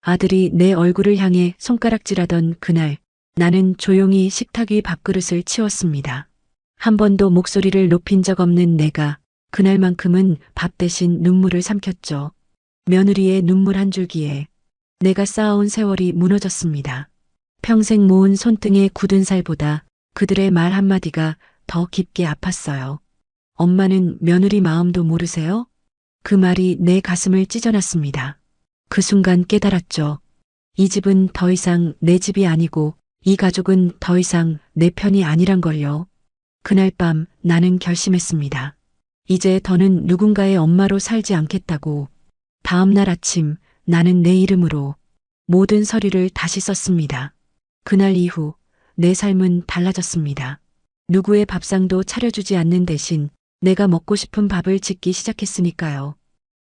아들이 내 얼굴을 향해 손가락질하던 그날 나는 조용히 식탁 위 밥그릇을 치웠습니다. 한 번도 목소리를 높인 적 없는 내가 그날만큼은 밥 대신 눈물을 삼켰죠. 며느리의 눈물 한 줄기에 내가 쌓아온 세월이 무너졌습니다. 평생 모은 손등에 굳은 살보다 그들의 말 한마디가 더 깊게 아팠어요. 엄마는 며느리 마음도 모르세요? 그 말이 내 가슴을 찢어놨습니다. 그 순간 깨달았죠. 이 집은 더 이상 내 집이 아니고 이 가족은 더 이상 내 편이 아니란 걸요. 그날 밤 나는 결심했습니다. 이제 더는 누군가의 엄마로 살지 않겠다고. 다음 날 아침 나는 내 이름으로 모든 서류를 다시 썼습니다. 그날 이후 내 삶은 달라졌습니다. 누구의 밥상도 차려주지 않는 대신 내가 먹고 싶은 밥을 짓기 시작했으니까요.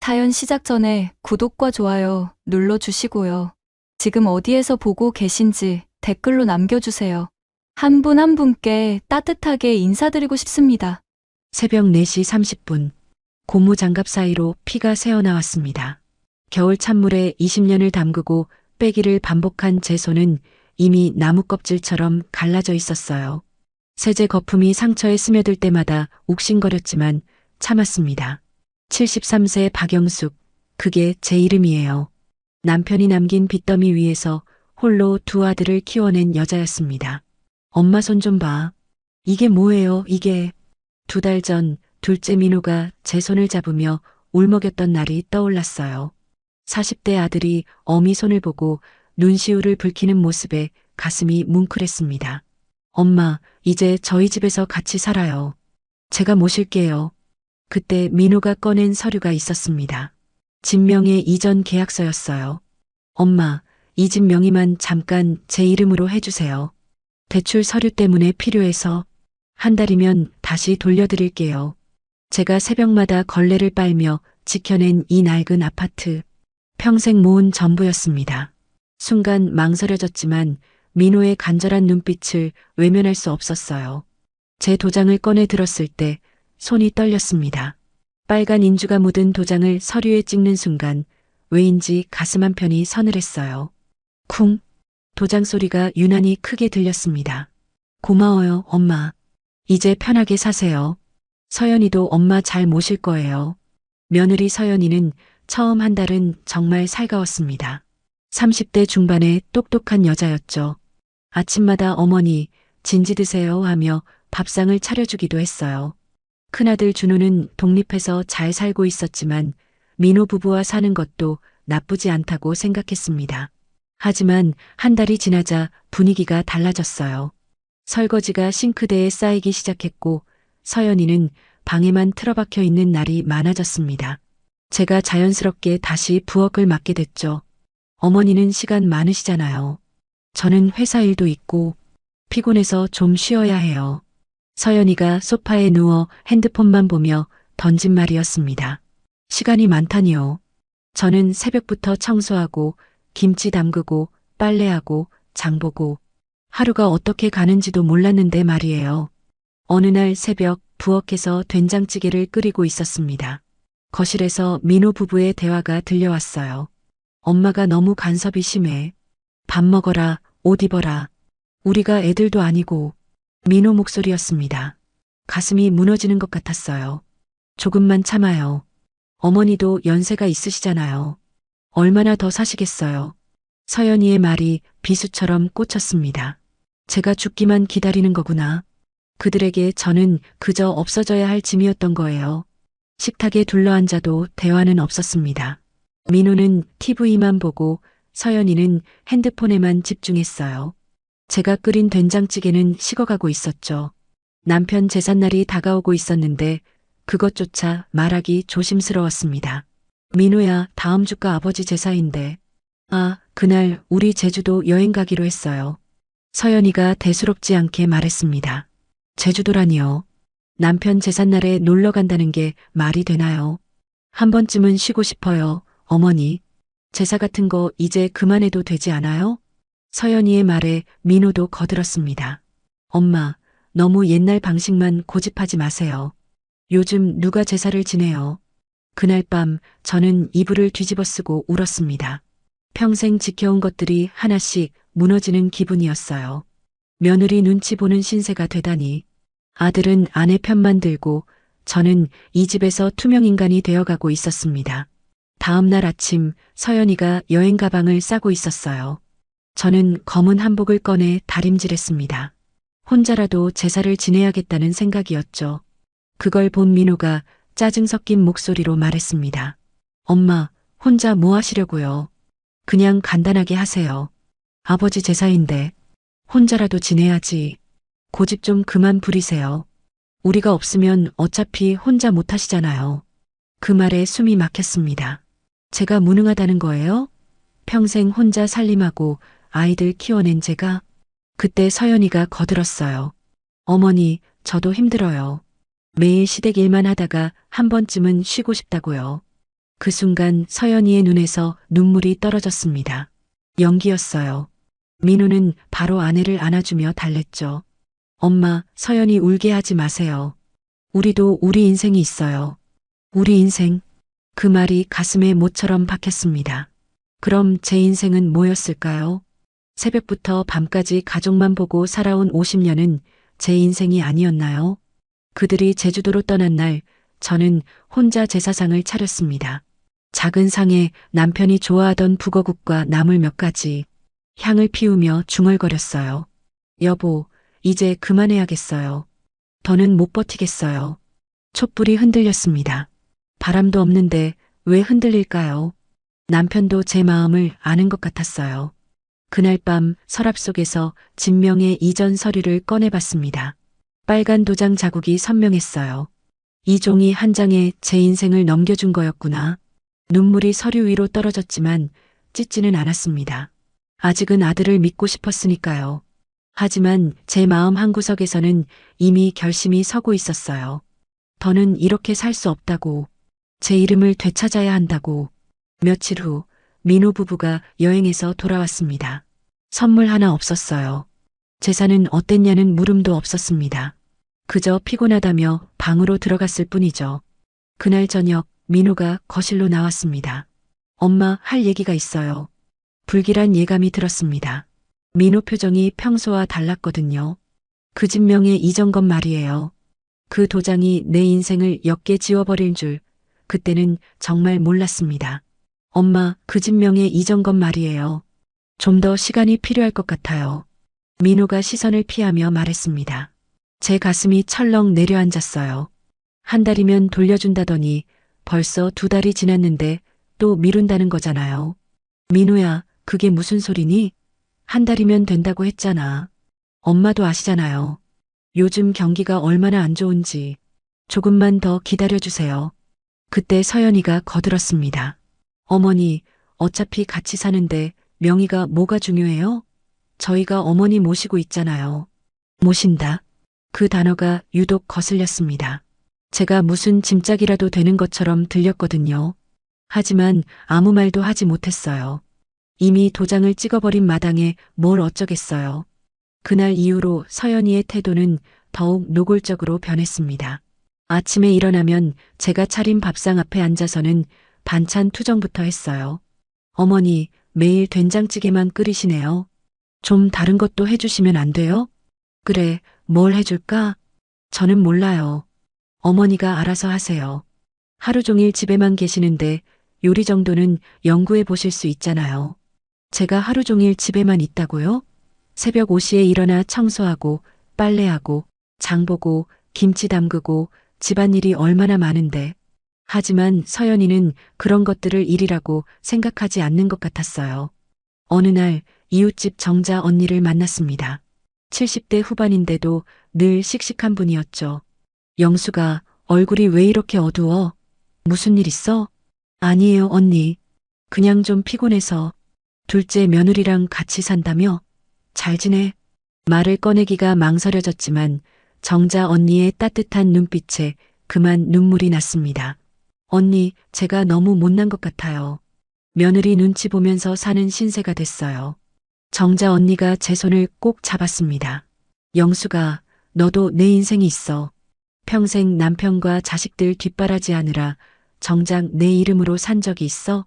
사연 시작 전에 구독과 좋아요 눌러주시고요. 지금 어디에서 보고 계신지 댓글로 남겨주세요. 한 분 한 분께 따뜻하게 인사드리고 싶습니다. 새벽 4시 30분 고무장갑 사이로 피가 새어나왔습니다. 겨울 찬물에 20년을 담그고 빼기를 반복한 제 손은 이미 나무 껍질처럼 갈라져 있었어요. 세제 거품이 상처에 스며들 때마다 욱신거렸지만 참았습니다. 73세 박영숙, 그게 제 이름이에요. 남편이 남긴 빚더미 위에서 홀로 두 아들을 키워낸 여자였습니다. 엄마 손 좀 봐. 이게 뭐예요, 이게. 2달 전 둘째 민호가 제 손을 잡으며 울먹였던 날이 떠올랐어요. 40대 아들이 어미 손을 보고 눈시울을 붉히는 모습에 가슴이 뭉클했습니다. 엄마, 이제 저희 집에서 같이 살아요. 제가 모실게요. 그때 민호가 꺼낸 서류가 있었습니다. 집 명의 이전 계약서였어요. 엄마, 이 집 명의만 잠깐 제 이름으로 해주세요. 대출 서류 때문에 필요해서 한 달이면 다시 돌려드릴게요. 제가 새벽마다 걸레를 빨며 지켜낸 이 낡은 아파트. 평생 모은 전부였습니다. 순간 망설여졌지만 민호의 간절한 눈빛을 외면할 수 없었어요. 제 도장을 꺼내 들었을 때 손이 떨렸습니다. 빨간 인주가 묻은 도장을 서류에 찍는 순간 왜인지 가슴 한편이 서늘했어요. 쿵! 도장 소리가 유난히 크게 들렸습니다. 고마워요, 엄마. 이제 편하게 사세요. 서연이도 엄마 잘 모실 거예요. 며느리 서연이는 처음 한 달은 정말 살가웠습니다. 30대 중반의 똑똑한 여자였죠. 아침마다 어머니, 진지 드세요 하며 밥상을 차려주기도 했어요. 큰아들 준호는 독립해서 잘 살고 있었지만 민호 부부와 사는 것도 나쁘지 않다고 생각했습니다. 하지만 한 달이 지나자 분위기가 달라졌어요. 설거지가 싱크대에 쌓이기 시작했고 서연이는 방에만 틀어박혀 있는 날이 많아졌습니다. 제가 자연스럽게 다시 부엌을 맡게 됐죠. 어머니는 시간 많으시잖아요. 저는 회사 일도 있고 피곤해서 좀 쉬어야 해요. 서연이가 소파에 누워 핸드폰만 보며 던진 말이었습니다. 시간이 많다니요. 저는 새벽부터 청소하고 김치 담그고 빨래하고 장보고 하루가 어떻게 가는지도 몰랐는데 말이에요. 어느 날 새벽 부엌에서 된장찌개를 끓이고 있었습니다. 거실에서 민호 부부의 대화가 들려왔어요. 엄마가 너무 간섭이 심해. 밥 먹어라, 옷 입어라. 우리가 애들도 아니고. 민호 목소리였습니다. 가슴이 무너지는 것 같았어요. 조금만 참아요. 어머니도 연세가 있으시잖아요. 얼마나 더 사시겠어요. 서연이의 말이 비수처럼 꽂혔습니다. 제가 죽기만 기다리는 거구나. 그들에게 저는 그저 없어져야 할 짐이었던 거예요. 식탁에 둘러앉아도 대화는 없었습니다. 민호는 TV만 보고 서연이는 핸드폰에만 집중했어요. 제가 끓인 된장찌개는 식어가고 있었죠. 남편 제삿날이 다가오고 있었는데 그것조차 말하기 조심스러웠습니다. 민호야, 다음 주가 아버지 제사인데. 아, 그날 우리 제주도 여행 가기로 했어요. 서연이가 대수롭지 않게 말했습니다. 제주도라니요. 남편 제삿날에 놀러 간다는 게 말이 되나요? 한 번쯤은 쉬고 싶어요, 어머니. 제사 같은 거 이제 그만해도 되지 않아요? 서연이의 말에 민호도 거들었습니다. 엄마, 너무 옛날 방식만 고집하지 마세요. 요즘 누가 제사를 지내요? 그날 밤 저는 이불을 뒤집어 쓰고 울었습니다. 평생 지켜온 것들이 하나씩 무너지는 기분이었어요. 며느리 눈치 보는 신세가 되다니. 아들은 아내 편만 들고 저는 이 집에서 투명인간이 되어가고 있었습니다. 다음 날 아침 서연이가 여행 가방을 싸고 있었어요. 저는 검은 한복을 꺼내 다림질했습니다. 혼자라도 제사를 지내야겠다는 생각이었죠. 그걸 본 민호가 짜증 섞인 목소리로 말했습니다. 엄마, 혼자 뭐 하시려고요? 그냥 간단하게 하세요. 아버지 제사인데 혼자라도 지내야지. 고집 좀 그만 부리세요. 우리가 없으면 어차피 혼자 못 하시잖아요. 그 말에 숨이 막혔습니다. 제가 무능하다는 거예요? 평생 혼자 살림하고 아이들 키워낸 제가? 그때 서연이가 거들었어요. 어머니, 저도 힘들어요. 매일 시댁 일만 하다가 한 번쯤은 쉬고 싶다고요. 그 순간 서연이의 눈에서 눈물이 떨어졌습니다. 연기였어요. 민호는 바로 아내를 안아주며 달랬죠. 엄마, 서연이 울게 하지 마세요. 우리도 우리 인생이 있어요. 우리 인생. 그 말이 가슴에 못처럼 박혔습니다. 그럼 제 인생은 뭐였을까요? 새벽부터 밤까지 가족만 보고 살아온 50년은 제 인생이 아니었나요? 그들이 제주도로 떠난 날 저는 혼자 제사상을 차렸습니다. 작은 상에 남편이 좋아하던 북어국과 나물 몇 가지, 향을 피우며 중얼거렸어요. 여보, 이제 그만해야겠어요. 더는 못 버티겠어요. 촛불이 흔들렸습니다. 바람도 없는데 왜 흔들릴까요? 남편도 제 마음을 아는 것 같았어요. 그날 밤 서랍 속에서 진명의 이전 서류를 꺼내봤습니다. 빨간 도장 자국이 선명했어요. 이 종이 한 장에 제 인생을 넘겨준 거였구나. 눈물이 서류 위로 떨어졌지만 찢지는 않았습니다. 아직은 아들을 믿고 싶었으니까요. 하지만 제 마음 한구석에서는 이미 결심이 서고 있었어요. 더는 이렇게 살 수 없다고. 제 이름을 되찾아야 한다고. 며칠 후 민호 부부가 여행에서 돌아왔습니다. 선물 하나 없었어요. 제사는 어땠냐는 물음도 없었습니다. 그저 피곤하다며 방으로 들어갔을 뿐이죠. 그날 저녁 민호가 거실로 나왔습니다. 엄마, 할 얘기가 있어요. 불길한 예감이 들었습니다. 민호 표정이 평소와 달랐거든요. 그 진명의 이전 것 말이에요. 그 도장이 내 인생을 옅게 지워버릴 줄 그때는 정말 몰랐습니다. 엄마, 그 진명의 이전 것 말이에요. 좀 더 시간이 필요할 것 같아요. 민호가 시선을 피하며 말했습니다. 제 가슴이 철렁 내려앉았어요. 한 달이면 돌려준다더니 벌써 2달이 지났는데 또 미룬다는 거잖아요. 민호야, 그게 무슨 소리니? 한 달이면 된다고 했잖아. 엄마도 아시잖아요. 요즘 경기가 얼마나 안 좋은지. 조금만 더 기다려주세요. 그때 서연이가 거들었습니다. 어머니, 어차피 같이 사는데 명의가 뭐가 중요해요? 저희가 어머니 모시고 있잖아요. 모신다. 그 단어가 유독 거슬렸습니다. 제가 무슨 짐짝이라도 되는 것처럼 들렸거든요. 하지만 아무 말도 하지 못했어요. 이미 도장을 찍어버린 마당에 뭘 어쩌겠어요. 그날 이후로 서연이의 태도는 더욱 노골적으로 변했습니다. 아침에 일어나면 제가 차린 밥상 앞에 앉아서는 반찬 투정부터 했어요. 어머니, 매일 된장찌개만 끓이시네요. 좀 다른 것도 해주시면 안 돼요? 그래, 뭘 해줄까? 저는 몰라요. 어머니가 알아서 하세요. 하루 종일 집에만 계시는데 요리 정도는 연구해 보실 수 있잖아요. 제가 하루 종일 집에만 있다고요? 새벽 5시에 일어나 청소하고 빨래하고 장보고 김치 담그고 집안일이 얼마나 많은데. 하지만 서연이는 그런 것들을 일이라고 생각하지 않는 것 같았어요. 어느 날 이웃집 정자 언니를 만났습니다. 70대 후반인데도 늘 씩씩한 분이었죠. 영수가, 얼굴이 왜 이렇게 어두워? 무슨 일 있어? 아니에요, 언니. 그냥 좀 피곤해서. 둘째 며느리랑 같이 산다며? 잘 지내? 말을 꺼내기가 망설여졌지만 정자 언니의 따뜻한 눈빛에 그만 눈물이 났습니다. 언니, 제가 너무 못난 것 같아요. 며느리 눈치 보면서 사는 신세가 됐어요. 정자 언니가 제 손을 꼭 잡았습니다. 영수가, 너도 내 인생이 있어. 평생 남편과 자식들 뒷바라지하느라 정작 내 이름으로 산 적이 있어?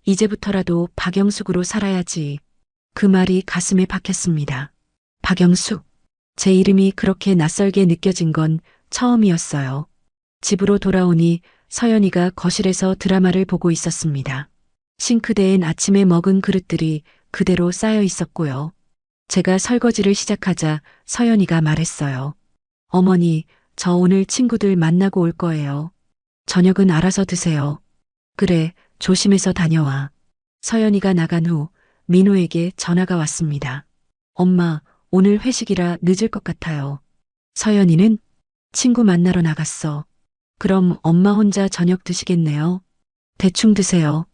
이제부터라도 박영숙으로 살아야지. 그 말이 가슴에 박혔습니다. 박영숙. 제 이름이 그렇게 낯설게 느껴진 건 처음이었어요. 집으로 돌아오니 서연이가 거실에서 드라마를 보고 있었습니다. 싱크대엔 아침에 먹은 그릇들이 그대로 쌓여 있었고요. 제가 설거지를 시작하자 서연이가 말했어요. 어머니, 저 오늘 친구들 만나고 올 거예요. 저녁은 알아서 드세요. 그래, 조심해서 다녀와. 서연이가 나간 후 민호에게 전화가 왔습니다. 엄마, 오늘 회식이라 늦을 것 같아요. 서연이는 친구 만나러 나갔어. 그럼 엄마 혼자 저녁 드시겠네요. 대충 드세요.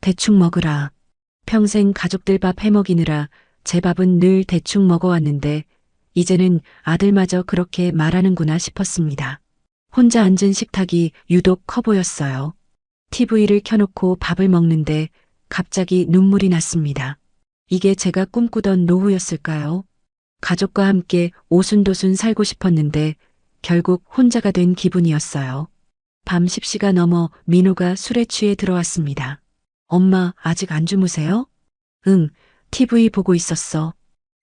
대충 먹으라. 평생 가족들 밥 해먹이느라 제 밥은 늘 대충 먹어왔는데 이제는 아들마저 그렇게 말하는구나 싶었습니다. 혼자 앉은 식탁이 유독 커 보였어요. TV를 켜놓고 밥을 먹는데 갑자기 눈물이 났습니다. 이게 제가 꿈꾸던 노후였을까요? 가족과 함께 오순도순 살고 싶었는데 결국 혼자가 된 기분이었어요. 밤 10시가 넘어 민호가 술에 취해 들어왔습니다. 엄마, 아직 안 주무세요? 응, TV 보고 있었어.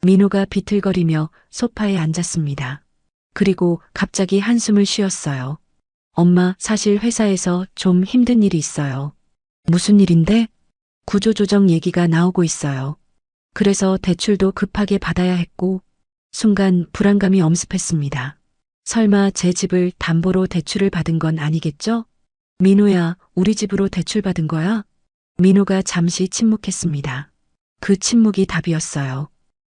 민호가 비틀거리며 소파에 앉았습니다. 그리고 갑자기 한숨을 쉬었어요. 엄마, 사실 회사에서 좀 힘든 일이 있어요. 무슨 일인데? 구조조정 얘기가 나오고 있어요. 그래서 대출도 급하게 받아야 했고, 순간 불안감이 엄습했습니다. 설마 제 집을 담보로 대출을 받은 건 아니겠죠? 민호야, 우리 집으로 대출 받은 거야? 민호가 잠시 침묵했습니다. 그 침묵이 답이었어요.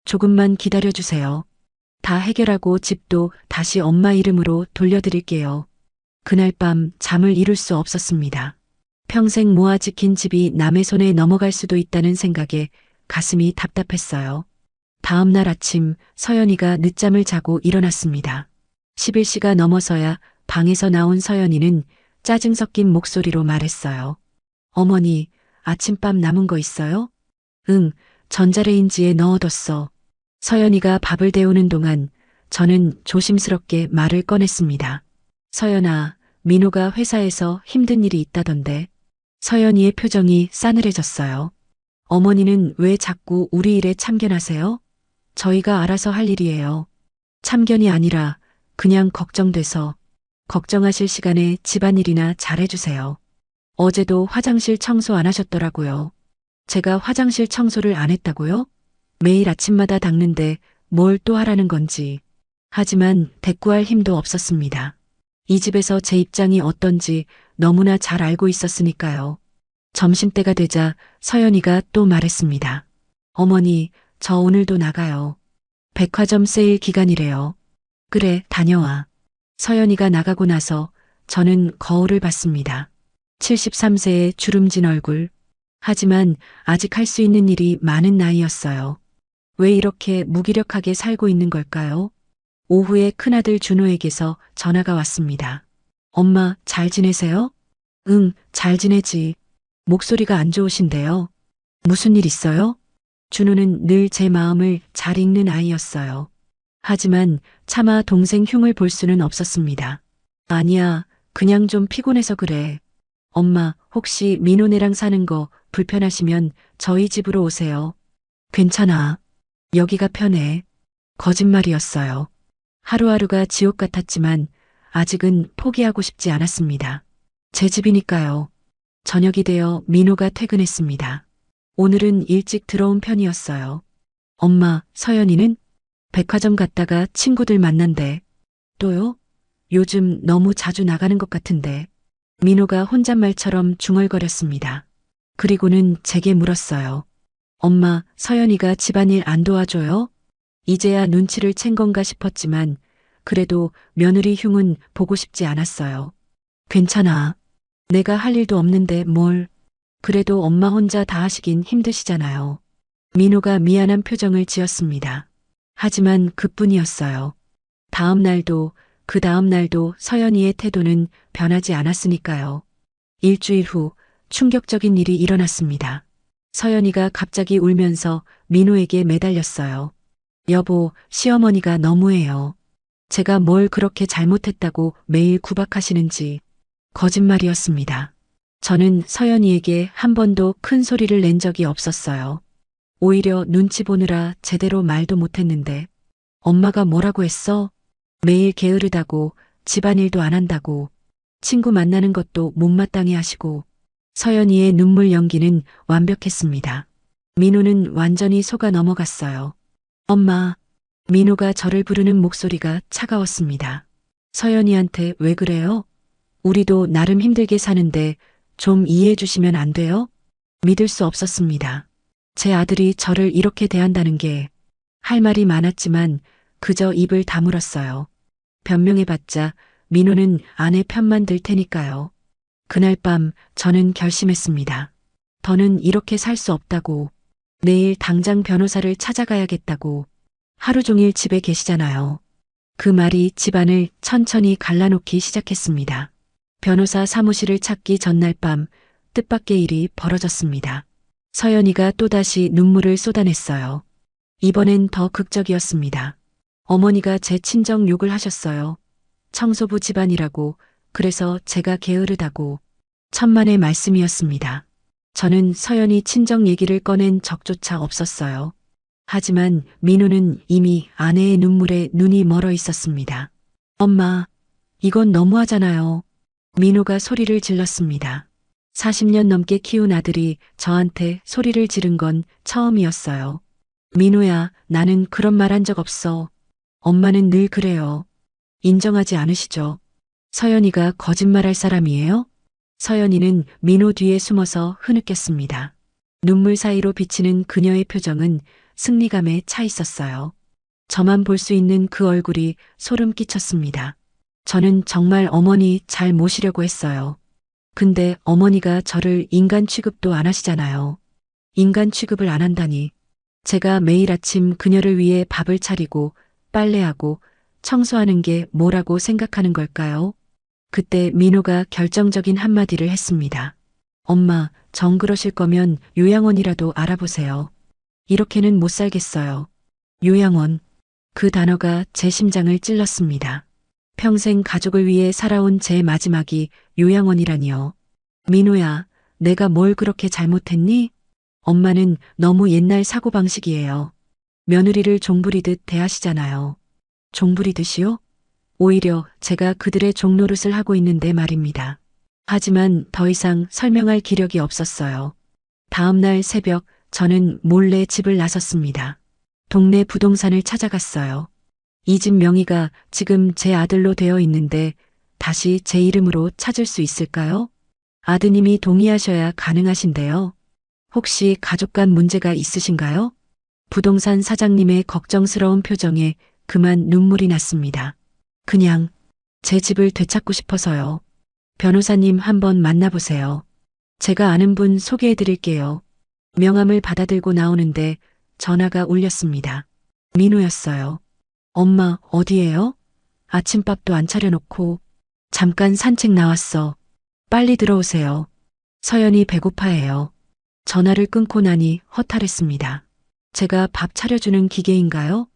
조금만 기다려주세요. 다 해결하고 집도 다시 엄마 이름으로 돌려드릴게요. 그날 밤 잠을 이룰 수 없었습니다. 평생 모아 지킨 집이 남의 손에 넘어갈 수도 있다는 생각에 가슴이 답답했어요. 다음 날 아침 서연이가 늦잠을 자고 일어났습니다. 11시가 넘어서야 방에서 나온 서연이는 짜증 섞인 목소리로 말했어요. 어머니, 아침밥 남은 거 있어요? 응, 전자레인지에 넣어뒀어. 서연이가 밥을 데우는 동안 저는 조심스럽게 말을 꺼냈습니다. 서연아, 민호가 회사에서 힘든 일이 있다던데. 서연이의 표정이 싸늘해졌어요. 어머니는 왜 자꾸 우리 일에 참견하세요? 저희가 알아서 할 일이에요. 참견이 아니라 그냥 걱정돼서. 걱정하실 시간에 집안일이나 잘해주세요. 어제도 화장실 청소 안 하셨더라고요. 제가 화장실 청소를 안 했다고요? 매일 아침마다 닦는데 뭘 또 하라는 건지. 하지만 대꾸할 힘도 없었습니다. 이 집에서 제 입장이 어떤지 너무나 잘 알고 있었으니까요. 점심때가 되자 서연이가 또 말했습니다. 어머니, 저 오늘도 나가요. 백화점 세일 기간이래요. 그래, 다녀와. 서연이가 나가고 나서 저는 거울을 봤습니다. 73세의 주름진 얼굴. 하지만 아직 할 수 있는 일이 많은 나이였어요. 왜 이렇게 무기력하게 살고 있는 걸까요? 오후에 큰아들 준호에게서 전화가 왔습니다. 엄마, 잘 지내세요? 응, 잘 지내지. 목소리가 안 좋으신데요. 무슨 일 있어요? 준호는 늘 제 마음을 잘 읽는 아이였어요. 하지만 차마 동생 흉을 볼 수는 없었습니다. 아니야, 그냥 좀 피곤해서 그래. 엄마, 혹시 민호네랑 사는 거 불편하시면 저희 집으로 오세요. 괜찮아. 여기가 편해. 거짓말이었어요. 하루하루가 지옥 같았지만 아직은 포기하고 싶지 않았습니다. 제 집이니까요. 저녁이 되어 민호가 퇴근했습니다. 오늘은 일찍 들어온 편이었어요. 엄마, 서연이는? 백화점 갔다가 친구들 만난대. 또요? 요즘 너무 자주 나가는 것 같은데. 민호가 혼잣말처럼 중얼거렸습니다. 그리고는 제게 물었어요. 엄마, 서연이가 집안일 안 도와줘요? 이제야 눈치를 챈 건가 싶었지만 그래도 며느리 흉은 보고 싶지 않았어요. 괜찮아. 내가 할 일도 없는데 뭘. 그래도 엄마 혼자 다 하시긴 힘드시잖아요. 민호가 미안한 표정을 지었습니다. 하지만 그뿐이었어요. 다음 날도 그 다음 날도 서연이의 태도는 변하지 않았으니까요. 일주일 후 충격적인 일이 일어났습니다. 서연이가 갑자기 울면서 민호에게 매달렸어요. 여보, 시어머니가 너무해요. 제가 뭘 그렇게 잘못했다고 매일 구박하시는지. 거짓말이었습니다. 저는 서연이에게 한 번도 큰 소리를 낸 적이 없었어요. 오히려 눈치 보느라 제대로 말도 못했는데 엄마가 뭐라고 했어? 매일 게으르다고, 집안일도 안 한다고, 친구 만나는 것도 못마땅해 하시고. 서연이의 눈물 연기는 완벽했습니다. 민호는 완전히 속아 넘어갔어요. 엄마. 민호가 저를 부르는 목소리가 차가웠습니다. 서연이한테 왜 그래요? 우리도 나름 힘들게 사는데 좀 이해해 주시면 안 돼요? 믿을 수 없었습니다. 제 아들이 저를 이렇게 대한다는 게. 할 말이 많았지만 그저 입을 다물었어요. 변명해봤자 민호는 아내 편만 들 테니까요. 그날 밤 저는 결심했습니다. 더는 이렇게 살 수 없다고. 내일 당장 변호사를 찾아가야겠다고. 하루 종일 집에 계시잖아요. 그 말이 집안을 천천히 갈라놓기 시작했습니다. 변호사 사무실을 찾기 전날 밤 뜻밖의 일이 벌어졌습니다. 서연이가 또다시 눈물을 쏟아냈어요. 이번엔 더 극적이었습니다. 어머니가 제 친정 욕을 하셨어요. 청소부 집안이라고, 그래서 제가 게으르다고. 천만의 말씀이었습니다. 저는 서연이 친정 얘기를 꺼낸 적조차 없었어요. 하지만 민호는 이미 아내의 눈물에 눈이 멀어 있었습니다. 엄마, 이건 너무하잖아요. 민호가 소리를 질렀습니다. 40년 넘게 키운 아들이 저한테 소리를 지른 건 처음이었어요. 민호야, 나는 그런 말 한 적 없어. 엄마는 늘 그래요. 인정하지 않으시죠? 서연이가 거짓말할 사람이에요? 서연이는 민호 뒤에 숨어서 흐느꼈습니다. 눈물 사이로 비치는 그녀의 표정은 승리감에 차 있었어요. 저만 볼 수 있는 그 얼굴이 소름 끼쳤습니다. 저는 정말 어머니 잘 모시려고 했어요. 근데 어머니가 저를 인간 취급도 안 하시잖아요. 인간 취급을 안 한다니. 제가 매일 아침 그녀를 위해 밥을 차리고 빨래하고 청소하는 게 뭐라고 생각하는 걸까요? 그때 민호가 결정적인 한마디를 했습니다. 엄마, 정 그러실 거면 요양원이라도 알아보세요. 이렇게는 못 살겠어요. 요양원. 그 단어가 제 심장을 찔렀습니다. 평생 가족을 위해 살아온 제 마지막이 요양원이라니요. 민호야, 내가 뭘 그렇게 잘못했니? 엄마는 너무 옛날 사고방식이에요. 며느리를 종부리듯 대하시잖아요. 종부리듯이요? 오히려 제가 그들의 종노릇을 하고 있는데 말입니다. 하지만 더 이상 설명할 기력이 없었어요. 다음 날 새벽 저는 몰래 집을 나섰습니다. 동네 부동산을 찾아갔어요. 이 집 명의가 지금 제 아들로 되어 있는데 다시 제 이름으로 찾을 수 있을까요? 아드님이 동의하셔야 가능하신데요. 혹시 가족 간 문제가 있으신가요? 부동산 사장님의 걱정스러운 표정에 그만 눈물이 났습니다. 그냥 제 집을 되찾고 싶어서요. 변호사님 한번 만나보세요. 제가 아는 분 소개해 드릴게요. 명함을 받아들고 나오는데 전화가 울렸습니다. 민호였어요. 엄마, 어디에요? 아침밥도 안 차려놓고. 잠깐 산책 나왔어. 빨리 들어오세요. 서연이 배고파해요. 전화를 끊고 나니 허탈했습니다. 제가 밥 차려주는 기계인가요?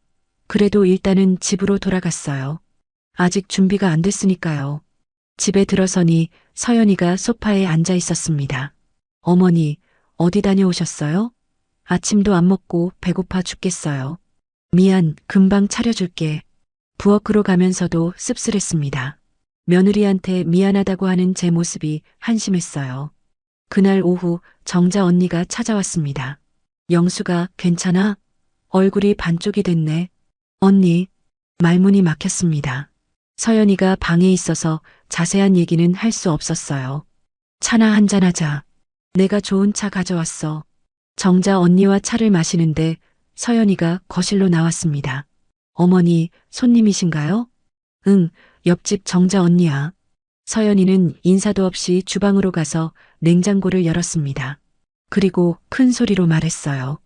그래도 일단은 집으로 돌아갔어요. 아직 준비가 안 됐으니까요. 집에 들어서니 서연이가 소파에 앉아 있었습니다. 어머니, 어디 다녀오셨어요? 아침도 안 먹고 배고파 죽겠어요. 미안, 금방 차려줄게. 부엌으로 가면서도 씁쓸했습니다. 며느리한테 미안하다고 하는 제 모습이 한심했어요. 그날 오후 정자 언니가 찾아왔습니다. 영수가 괜찮아? 얼굴이 반쪽이 됐네. 언니, 말문이 막혔습니다. 서연이가 방에 있어서 자세한 얘기는 할 수 없었어요. 차나 한잔하자. 내가 좋은 차 가져왔어. 정자 언니와 차를 마시는데 서연이가 거실로 나왔습니다. 어머니, 손님이신가요? 응, 옆집 정자 언니야. 서연이는 인사도 없이 주방으로 가서 냉장고를 열었습니다. 그리고 큰 소리로 말했어요.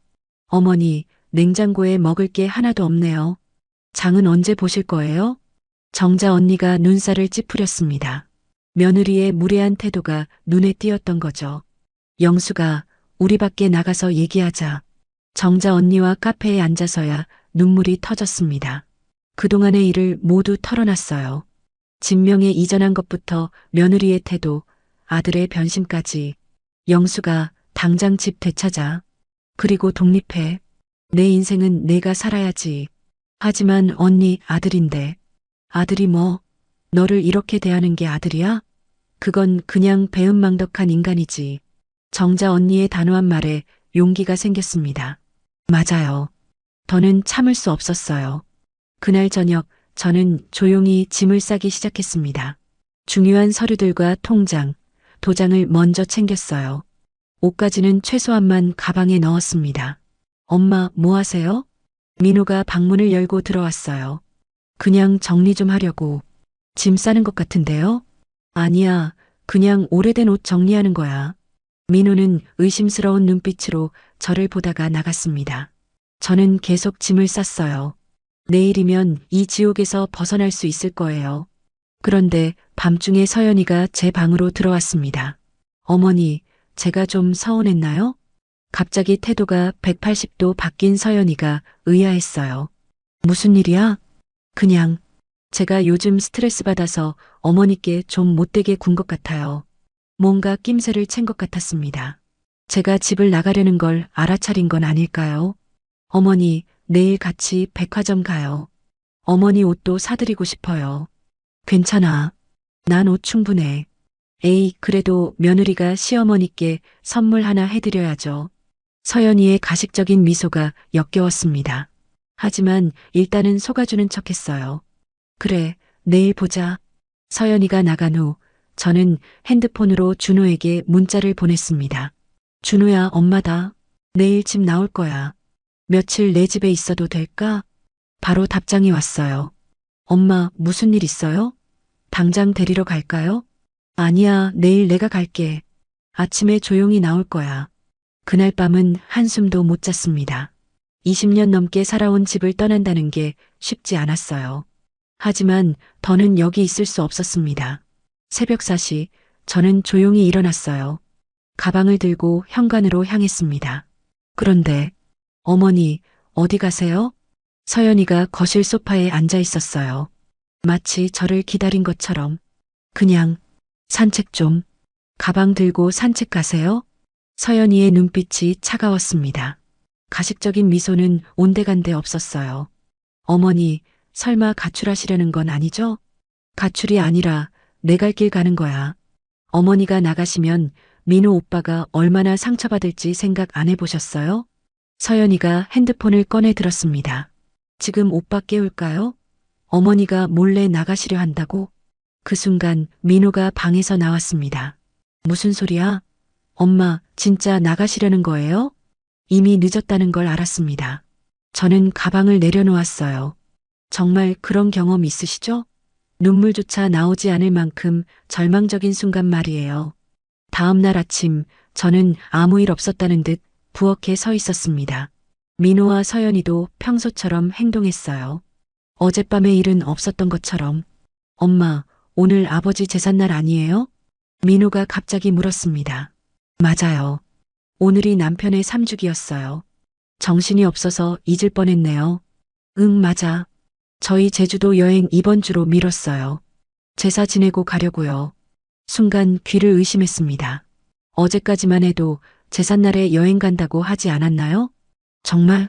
어머니, 냉장고에 먹을 게 하나도 없네요. 장은 언제 보실 거예요? 정자 언니가 눈살을 찌푸렸습니다. 며느리의 무례한 태도가 눈에 띄었던 거죠. 영수가 우리 밖에 나가서 얘기하자. 정자 언니와 카페에 앉아서야 눈물이 터졌습니다. 그동안의 일을 모두 털어놨어요. 진명에 이전한 것부터 며느리의 태도, 아들의 변심까지. 영수가 당장 집 되찾아. 그리고 독립해. 내 인생은 내가 살아야지. 하지만 언니 아들인데. 아들이 뭐? 너를 이렇게 대하는 게 아들이야? 그건 그냥 배은망덕한 인간이지. 정자 언니의 단호한 말에 용기가 생겼습니다. 맞아요. 더는 참을 수 없었어요. 그날 저녁 저는 조용히 짐을 싸기 시작했습니다. 중요한 서류들과 통장, 도장을 먼저 챙겼어요. 옷까지는 최소한만 가방에 넣었습니다. 엄마, 뭐 하세요? 민호가 방문을 열고 들어왔어요. 그냥 정리 좀 하려고. 짐 싸는 것 같은데요? 아니야, 그냥 오래된 옷 정리하는 거야. 민호는 의심스러운 눈빛으로 저를 보다가 나갔습니다. 저는 계속 짐을 쌌어요. 내일이면 이 지옥에서 벗어날 수 있을 거예요. 그런데 밤중에 서연이가 제 방으로 들어왔습니다. 어머니, 제가 좀 서운했나요? 갑자기 태도가 180도 바뀐 서연이가 의아했어요. 무슨 일이야? 그냥 제가 요즘 스트레스 받아서 어머니께 좀 못되게 군 것 같아요. 뭔가 낌새를 챈 것 같았습니다. 제가 집을 나가려는 걸 알아차린 건 아닐까요? 어머니, 내일 같이 백화점 가요. 어머니 옷도 사드리고 싶어요. 괜찮아. 난 옷 충분해. 에이, 그래도 며느리가 시어머니께 선물 하나 해드려야죠. 서연이의 가식적인 미소가 역겨웠습니다. 하지만 일단은 속아주는 척했어요. 그래, 내일 보자. 서연이가 나간 후 저는 핸드폰으로 준호에게 문자를 보냈습니다. 준호야, 엄마다. 내일 집 나올 거야. 며칠 내 집에 있어도 될까? 바로 답장이 왔어요. 엄마, 무슨 일 있어요? 당장 데리러 갈까요? 아니야, 내일 내가 갈게. 아침에 조용히 나올 거야. 그날 밤은 한숨도 못 잤습니다. 20년 넘게 살아온 집을 떠난다는 게 쉽지 않았어요. 하지만 더는 여기 있을 수 없었습니다. 새벽 4시 저는 조용히 일어났어요. 가방을 들고 현관으로 향했습니다. 그런데 어머니, 어디 가세요? 서연이가 거실 소파에 앉아 있었어요. 마치 저를 기다린 것처럼. 그냥 산책 좀. 가방 들고 산책 가세요? 서연이의 눈빛이 차가웠습니다. 가식적인 미소는 온데간데 없었어요. 어머니, 설마 가출하시려는 건 아니죠? 가출이 아니라 내 갈 길 가는 거야. 어머니가 나가시면 민호 오빠가 얼마나 상처받을지 생각 안 해보셨어요? 서연이가 핸드폰을 꺼내 들었습니다. 지금 오빠 깨울까요? 어머니가 몰래 나가시려 한다고? 그 순간 민호가 방에서 나왔습니다. 무슨 소리야? 엄마, 진짜 나가시려는 거예요? 이미 늦었다는 걸 알았습니다. 저는 가방을 내려놓았어요. 정말 그런 경험 있으시죠? 눈물조차 나오지 않을 만큼 절망적인 순간 말이에요. 다음 날 아침 저는 아무 일 없었다는 듯 부엌에 서 있었습니다. 민호와 서연이도 평소처럼 행동했어요. 어젯밤의 일은 없었던 것처럼. 엄마, 오늘 아버지 제삿날 아니에요? 민호가 갑자기 물었습니다. 맞아요. 오늘이 남편의 3주기였어요. 정신이 없어서 잊을 뻔했네요. 응, 맞아. 저희 제주도 여행 이번 주로 미뤘어요. 제사 지내고 가려고요. 순간 귀를 의심했습니다. 어제까지만 해도 제삿날에 여행 간다고 하지 않았나요? 정말?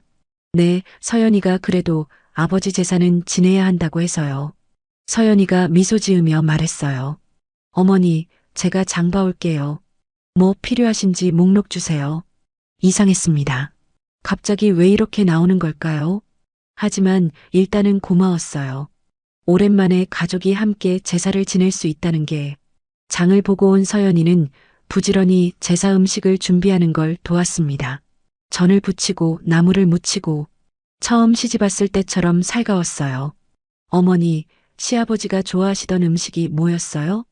네, 서연이가 그래도 아버지 제사는 지내야 한다고 해서요. 서연이가 미소 지으며 말했어요. 어머니, 제가 장 봐올게요. 뭐 필요하신지 목록 주세요. 이상했습니다. 갑자기 왜 이렇게 나오는 걸까요? 하지만 일단은 고마웠어요. 오랜만에 가족이 함께 제사를 지낼 수 있다는 게. 장을 보고 온 서연이는 부지런히 제사 음식을 준비하는 걸 도왔습니다. 전을 부치고 나물을 무치고 처음 시집왔을 때처럼 살가웠어요. 어머니, 시아버지가 좋아하시던 음식이 뭐였어요?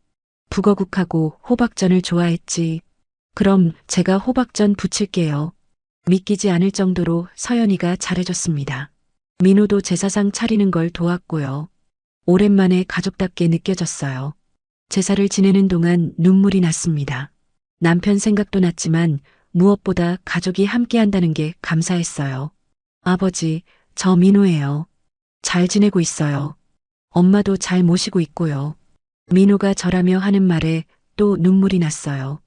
북어국하고 호박전을 좋아했지. 그럼 제가 호박전 부칠게요. 믿기지 않을 정도로 서연이가 잘해줬습니다. 민호도 제사상 차리는 걸 도왔고요. 오랜만에 가족답게 느껴졌어요. 제사를 지내는 동안 눈물이 났습니다. 남편 생각도 났지만 무엇보다 가족이 함께한다는 게 감사했어요. 아버지, 저 민호예요. 잘 지내고 있어요. 엄마도 잘 모시고 있고요. 민호가 저라며 하는 말에 또 눈물이 났어요.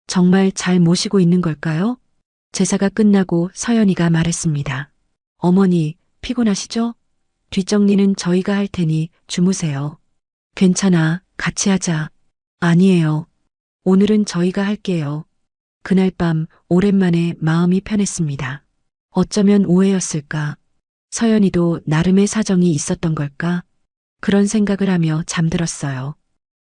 정말 잘 모시고 있는 걸까요? 제사가 끝나고 서연이가 말했습니다. 어머니, 피곤하시죠? 뒷정리는 저희가 할 테니 주무세요. 괜찮아, 같이 하자. 아니에요. 오늘은 저희가 할게요. 그날 밤 오랜만에 마음이 편했습니다. 어쩌면 오해였을까? 서연이도 나름의 사정이 있었던 걸까? 그런 생각을 하며 잠들었어요.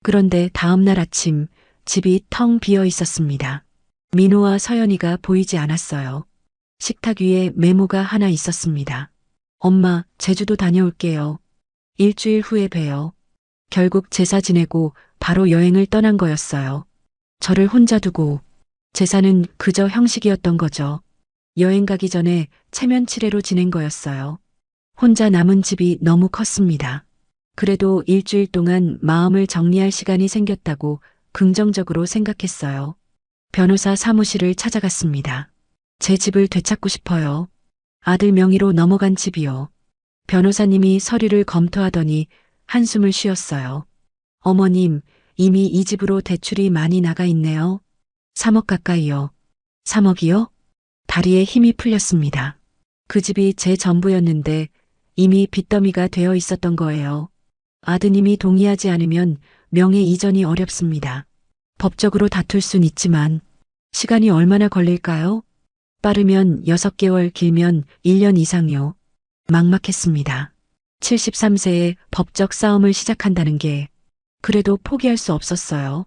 그런데 다음날 아침 집이 텅 비어 있었습니다. 민호와 서연이가 보이지 않았어요. 식탁 위에 메모가 하나 있었습니다. 엄마, 제주도 다녀올게요. 일주일 후에 봬요. 결국 제사 지내고 바로 여행을 떠난 거였어요. 저를 혼자 두고 제사는 그저 형식이었던 거죠. 여행 가기 전에 체면 치레로 지낸 거였어요. 혼자 남은 집이 너무 컸습니다. 그래도 일주일 동안 마음을 정리할 시간이 생겼다고 긍정적으로 생각했어요. 변호사 사무실을 찾아갔습니다. 제 집을 되찾고 싶어요. 아들 명의로 넘어간 집이요. 변호사님이 서류를 검토하더니 한숨을 쉬었어요. 어머님, 이미 이 집으로 대출이 많이 나가 있네요. 3억 가까이요. 3억이요? 다리에 힘이 풀렸습니다. 그 집이 제 전부였는데 이미 빚더미가 되어 있었던 거예요. 아드님이 동의하지 않으면 명예 이전이 어렵습니다. 법적으로 다툴 순 있지만 시간이 얼마나 걸릴까요? 빠르면 6개월, 길면 1년 이상요. 막막했습니다. 73세에 법적 싸움을 시작한다는 게 그래도 포기할 수 없었어요.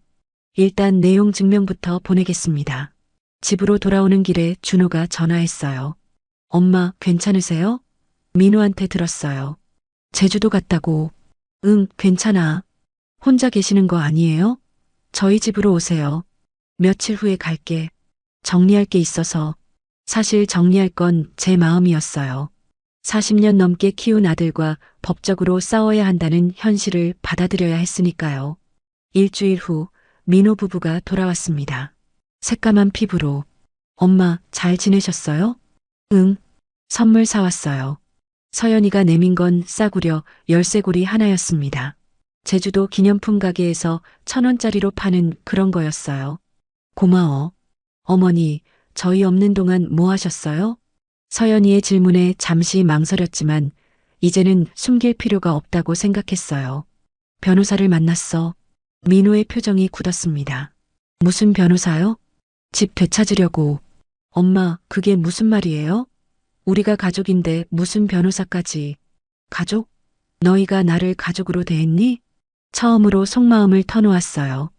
일단 내용 증명부터 보내겠습니다. 집으로 돌아오는 길에 준호가 전화했어요. 엄마, 괜찮으세요? 민호한테 들었어요. 제주도 갔다고. 응, 괜찮아. 혼자 계시는 거 아니에요? 저희 집으로 오세요. 며칠 후에 갈게. 정리할 게 있어서. 사실 정리할 건 제 마음이었어요. 40년 넘게 키운 아들과 법적으로 싸워야 한다는 현실을 받아들여야 했으니까요. 일주일 후 민호 부부가 돌아왔습니다. 새까만 피부로. 엄마, 잘 지내셨어요? 응. 선물 사왔어요. 서연이가 내민 건 싸구려 열쇠고리 하나였습니다. 제주도 기념품 가게에서 1,000원짜리로 파는 그런 거였어요. 고마워. 어머니, 저희 없는 동안 뭐 하셨어요? 서연이의 질문에 잠시 망설였지만 이제는 숨길 필요가 없다고 생각했어요. 변호사를 만났어. 민호의 표정이 굳었습니다. 무슨 변호사요? 집 되찾으려고. 엄마, 그게 무슨 말이에요? 우리가 가족인데 무슨 변호사까지. 가족? 너희가 나를 가족으로 대했니? 처음으로 속마음을 터놓았어요.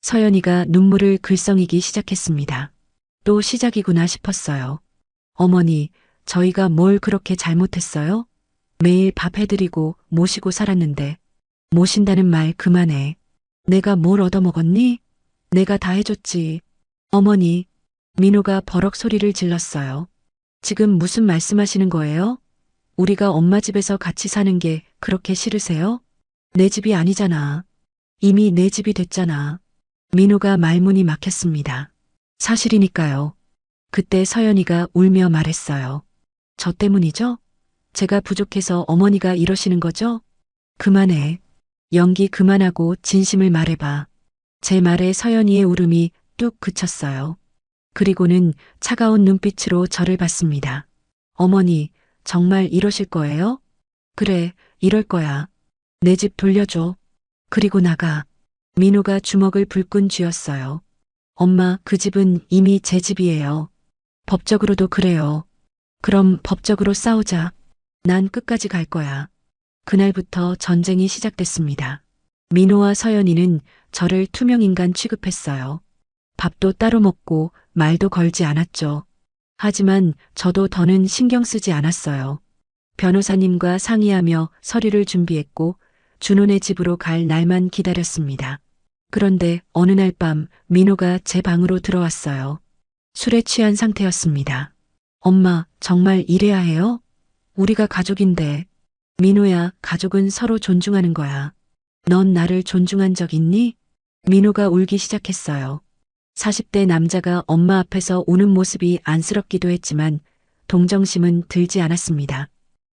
서연이가 눈물을 글썽이기 시작했습니다. 또 시작이구나 싶었어요. 어머니, 저희가 뭘 그렇게 잘못했어요? 매일 밥 해드리고 모시고 살았는데. 모신다는 말 그만해. 내가 뭘 얻어먹었니? 내가 다 해줬지. 어머니, 민호가 버럭 소리를 질렀어요. 지금 무슨 말씀하시는 거예요? 우리가 엄마 집에서 같이 사는 게 그렇게 싫으세요? 내 집이 아니잖아. 이미 내 집이 됐잖아. 민호가 말문이 막혔습니다. 사실이니까요. 그때 서연이가 울며 말했어요. 저 때문이죠? 제가 부족해서 어머니가 이러시는 거죠? 그만해. 연기 그만하고 진심을 말해봐. 제 말에 서연이의 울음이 뚝 그쳤어요. 그리고는 차가운 눈빛으로 저를 봤습니다. 어머니, 정말 이러실 거예요? 그래, 이럴 거야. 내 집 돌려줘. 그리고 나가. 민호가 주먹을 불끈 쥐었어요. 엄마, 그 집은 이미 제 집이에요. 법적으로도 그래요. 그럼 법적으로 싸우자. 난 끝까지 갈 거야. 그날부터 전쟁이 시작됐습니다. 민호와 서연이는 저를 투명인간 취급했어요. 밥도 따로 먹고 말도 걸지 않았죠. 하지만 저도 더는 신경 쓰지 않았어요. 변호사님과 상의하며 서류를 준비했고 준호네 집으로 갈 날만 기다렸습니다. 그런데 어느 날 밤 민호가 제 방으로 들어왔어요. 술에 취한 상태였습니다. 엄마, 정말 이래야 해요? 우리가 가족인데. 민호야, 가족은 서로 존중하는 거야. 넌 나를 존중한 적 있니? 민호가 울기 시작했어요. 40대 남자가 엄마 앞에서 우는 모습이 안쓰럽기도 했지만 동정심은 들지 않았습니다.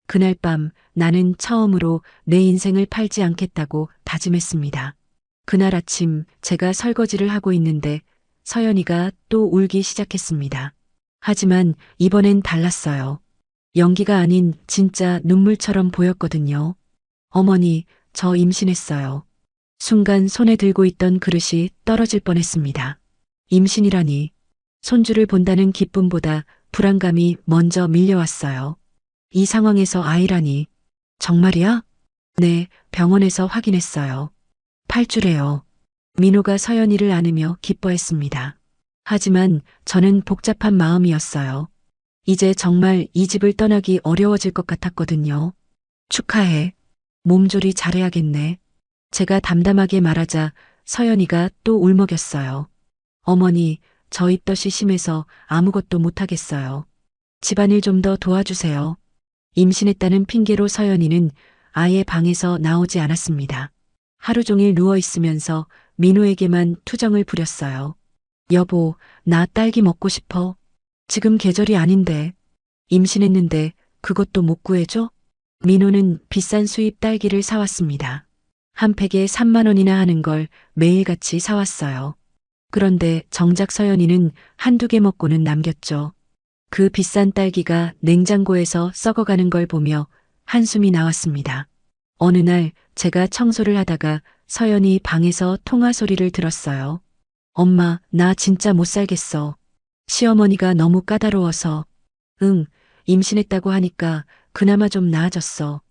그날 밤 나는 처음으로 내 인생을 팔지 않겠다고 다짐했습니다. 그날 아침 제가 설거지를 하고 있는데 서연이가 또 울기 시작했습니다. 하지만 이번엔 달랐어요. 연기가 아닌 진짜 눈물처럼 보였거든요. 어머니, 저 임신했어요. 순간 손에 들고 있던 그릇이 떨어질 뻔했습니다. 임신이라니. 손주를 본다는 기쁨보다 불안감이 먼저 밀려왔어요. 이 상황에서 아이라니. 정말이야? 네, 병원에서 확인했어요. 8주래요. 민호가 서연이를 안으며 기뻐했습니다. 하지만 저는 복잡한 마음이었어요. 이제 정말 이 집을 떠나기 어려워질 것 같았거든요. 축하해. 몸조리 잘해야겠네. 제가 담담하게 말하자 서연이가 또 울먹였어요. 어머니, 저 입덧이 심해서 아무것도 못하겠어요. 집안일 좀 더 도와주세요. 임신했다는 핑계로 서연이는 아예 방에서 나오지 않았습니다. 하루 종일 누워 있으면서 민호에게만 투정을 부렸어요. 여보, 나 딸기 먹고 싶어. 지금 계절이 아닌데. 임신했는데 그것도 못 구해줘? 민호는 비싼 수입 딸기를 사왔습니다. 한 팩에 3만 원이나 하는 걸 매일같이 사왔어요. 그런데 정작 서연이는 한두 개 먹고는 남겼죠. 그 비싼 딸기가 냉장고에서 썩어가는 걸 보며 한숨이 나왔습니다. 어느 날 제가 청소를 하다가 서연이 방에서 통화 소리를 들었어요. 엄마, 나 진짜 못 살겠어. 시어머니가 너무 까다로워서. 응, 임신했다고 하니까 그나마 좀 나아졌어.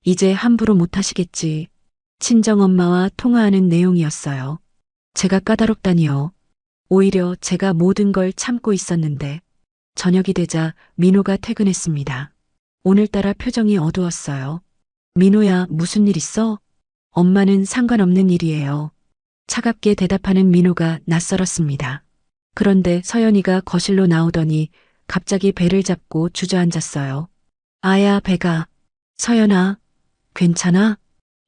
이제 함부로 못 하시겠지. 친정엄마와 통화하는 내용이었어요. 제가 까다롭다니요. 오히려 제가 모든 걸 참고 있었는데. 저녁이 되자 민호가 퇴근했습니다. 오늘따라 표정이 어두웠어요. 민호야, 무슨 일 있어? 엄마는 상관없는 일이에요. 차갑게 대답하는 민호가 낯설었습니다. 그런데 서연이가 거실로 나오더니 갑자기 배를 잡고 주저앉았어요. 아야, 배가. 서연아, 괜찮아?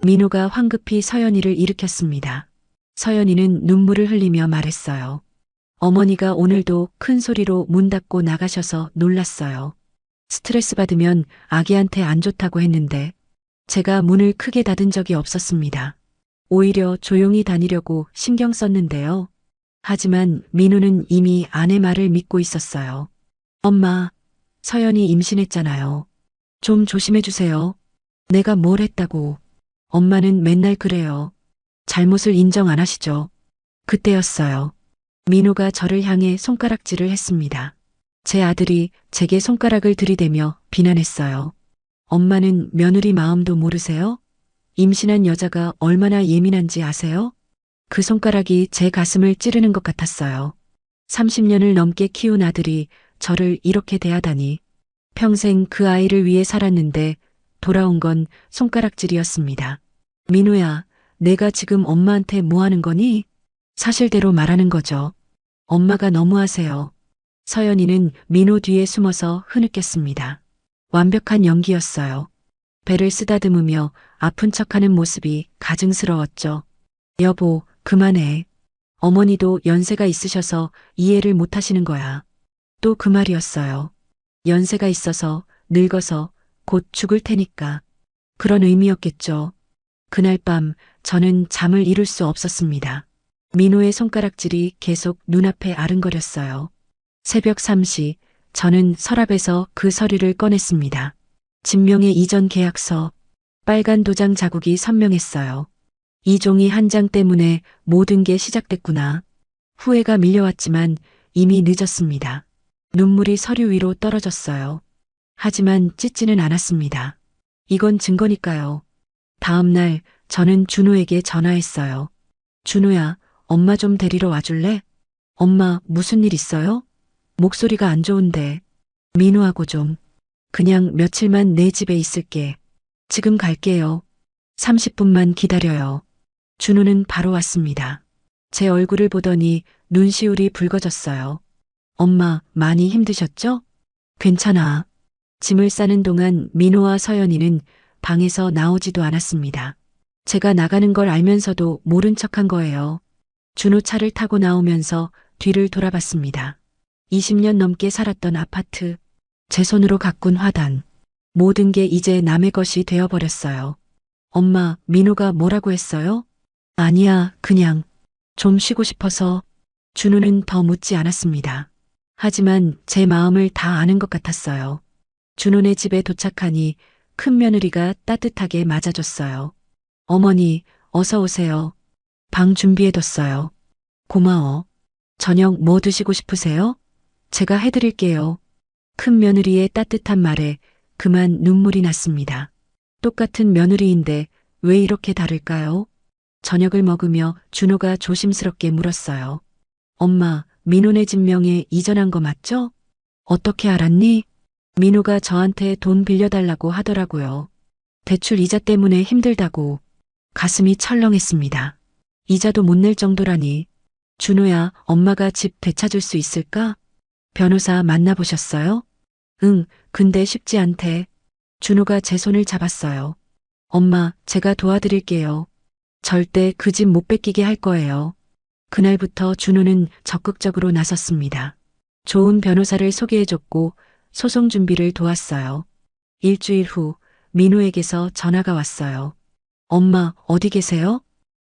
민호가 황급히 서연이를 일으켰습니다. 서연이는 눈물을 흘리며 말했어요. 어머니가 오늘도 큰 소리로 문 닫고 나가셔서 놀랐어요. 스트레스 받으면 아기한테 안 좋다고 했는데 제가 문을 크게 닫은 적이 없었습니다. 오히려 조용히 다니려고 신경 썼는데요. 하지만 민호는 이미 아내 말을 믿고 있었어요. 엄마, 서연이 임신했잖아요. 좀 조심해 주세요. 내가 뭘 했다고. 엄마는 맨날 그래요. 잘못을 인정 안 하시죠. 그때였어요. 민호가 저를 향해 손가락질을 했습니다. 제 아들이 제게 손가락을 들이대며 비난했어요. 엄마는 며느리 마음도 모르세요? 임신한 여자가 얼마나 예민한지 아세요? 그 손가락이 제 가슴을 찌르는 것 같았어요. 30년을 넘게 키운 아들이 저를 이렇게 대하다니. 평생 그 아이를 위해 살았는데 돌아온 건 손가락질이었습니다. 민호야, 내가 지금 엄마한테 뭐 하는 거니? 사실대로 말하는 거죠. 엄마가 너무하세요. 서연이는 민호 뒤에 숨어서 흐느꼈습니다. 완벽한 연기였어요. 배를 쓰다듬으며 아픈 척하는 모습이 가증스러웠죠. 여보, 그만해. 어머니도 연세가 있으셔서 이해를 못 하시는 거야. 또 그 말이었어요. 연세가 있어서, 늙어서, 곧 죽을 테니까. 그런 의미였겠죠. 그날 밤 저는 잠을 이룰 수 없었습니다. 민호의 손가락질이 계속 눈앞에 아른거렸어요. 새벽 3시 저는 서랍에서 그 서류를 꺼냈습니다. 진명의 이전 계약서, 빨간 도장 자국이 선명했어요. 이 종이 한 장 때문에 모든 게 시작됐구나. 후회가 밀려왔지만 이미 늦었습니다. 눈물이 서류 위로 떨어졌어요. 하지만 찢지는 않았습니다. 이건 증거니까요. 다음 날 저는 준호에게 전화했어요. 준호야, 엄마 좀 데리러 와줄래? 엄마, 무슨 일 있어요? 목소리가 안 좋은데. 민호하고 좀. 그냥 며칠만 내 집에 있을게. 지금 갈게요. 30분만 기다려요. 준호는 바로 왔습니다. 제 얼굴을 보더니 눈시울이 붉어졌어요. 엄마, 많이 힘드셨죠? 괜찮아. 짐을 싸는 동안 민호와 서연이는 방에서 나오지도 않았습니다. 제가 나가는 걸 알면서도 모른 척한 거예요. 준호 차를 타고 나오면서 뒤를 돌아봤습니다. 20년 넘게 살았던 아파트, 제 손으로 가꾼 화단, 모든 게 이제 남의 것이 되어버렸어요. 엄마, 민호가 뭐라고 했어요? 아니야, 그냥 좀 쉬고 싶어서. 준호는 더 묻지 않았습니다. 하지만 제 마음을 다 아는 것 같았어요. 준호네 집에 도착하니 큰 며느리가 따뜻하게 맞아줬어요. 어머니, 어서 오세요. 방 준비해뒀어요. 고마워. 저녁 뭐 드시고 싶으세요? 제가 해드릴게요. 큰 며느리의 따뜻한 말에 그만 눈물이 났습니다. 똑같은 며느리인데 왜 이렇게 다를까요? 저녁을 먹으며 준호가 조심스럽게 물었어요. 엄마, 민호네 집 명에 이전한 거 맞죠? 어떻게 알았니? 민호가 저한테 돈 빌려달라고 하더라고요. 대출 이자 때문에 힘들다고. 가슴이 철렁했습니다. 이자도 못 낼 정도라니. 준호야, 엄마가 집 되찾을 수 있을까? 변호사 만나보셨어요? 응, 근데 쉽지 않대. 준호가 제 손을 잡았어요. 엄마, 제가 도와드릴게요. 절대 그 집 못 뺏기게 할 거예요. 그날부터 준호는 적극적으로 나섰습니다. 좋은 변호사를 소개해줬고 소송 준비를 도왔어요. 일주일 후 민호에게서 전화가 왔어요. 엄마, 어디 계세요?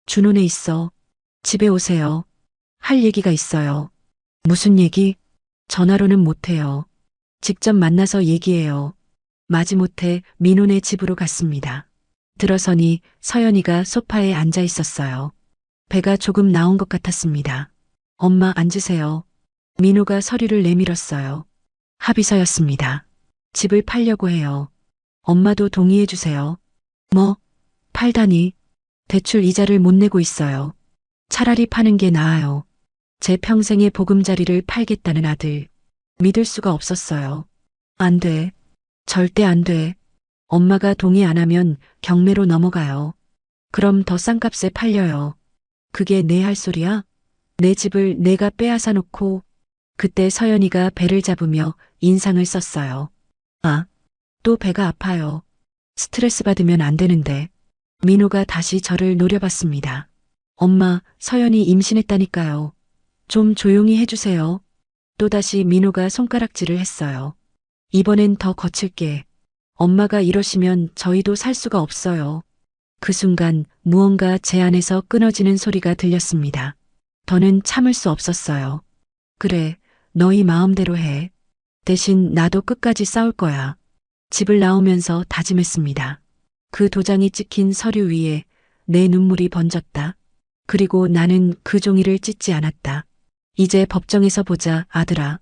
준호네 있어. 집에 오세요. 할 얘기가 있어요. 무슨 얘기? 전화로는 못해요. 직접 만나서 얘기해요. 마지못해 민호네 집으로 갔습니다. 들어서니 서연이가 소파에 앉아 있었어요. 배가 조금 나온 것 같았습니다. 엄마 앉으세요. 민호가 서류를 내밀었어요. 합의서였습니다. 집을 팔려고 해요. 엄마도 동의해 주세요. 뭐? 팔다니. 대출 이자를 못 내고 있어요. 차라리 파는 게 나아요. 제 평생의 보금자리를 팔겠다는 아들. 믿을 수가 없었어요. 안 돼. 절대 안 돼. 엄마가 동의 안 하면 경매로 넘어가요. 그럼 더 싼 값에 팔려요. 그게 내 할 소리야? 내 집을 내가 빼앗아 놓고. 그때 서연이가 배를 잡으며 인상을 썼어요. 아, 또 배가 아파요. 스트레스 받으면 안 되는데. 민호가 다시 저를 노려봤습니다. 엄마, 서연이 임신했다니까요. 좀 조용히 해주세요. 또다시 민호가 손가락질을 했어요. 이번엔 더 거칠게. 엄마가 이러시면 저희도 살 수가 없어요. 그 순간 무언가 제 안에서 끊어지는 소리가 들렸습니다. 더는 참을 수 없었어요. 그래, 너희 마음대로 해. 대신 나도 끝까지 싸울 거야. 집을 나오면서 다짐했습니다. 그 도장이 찍힌 서류 위에 내 눈물이 번졌다. 그리고 나는 그 종이를 찢지 않았다. 이제 법정에서 보자, 아들아.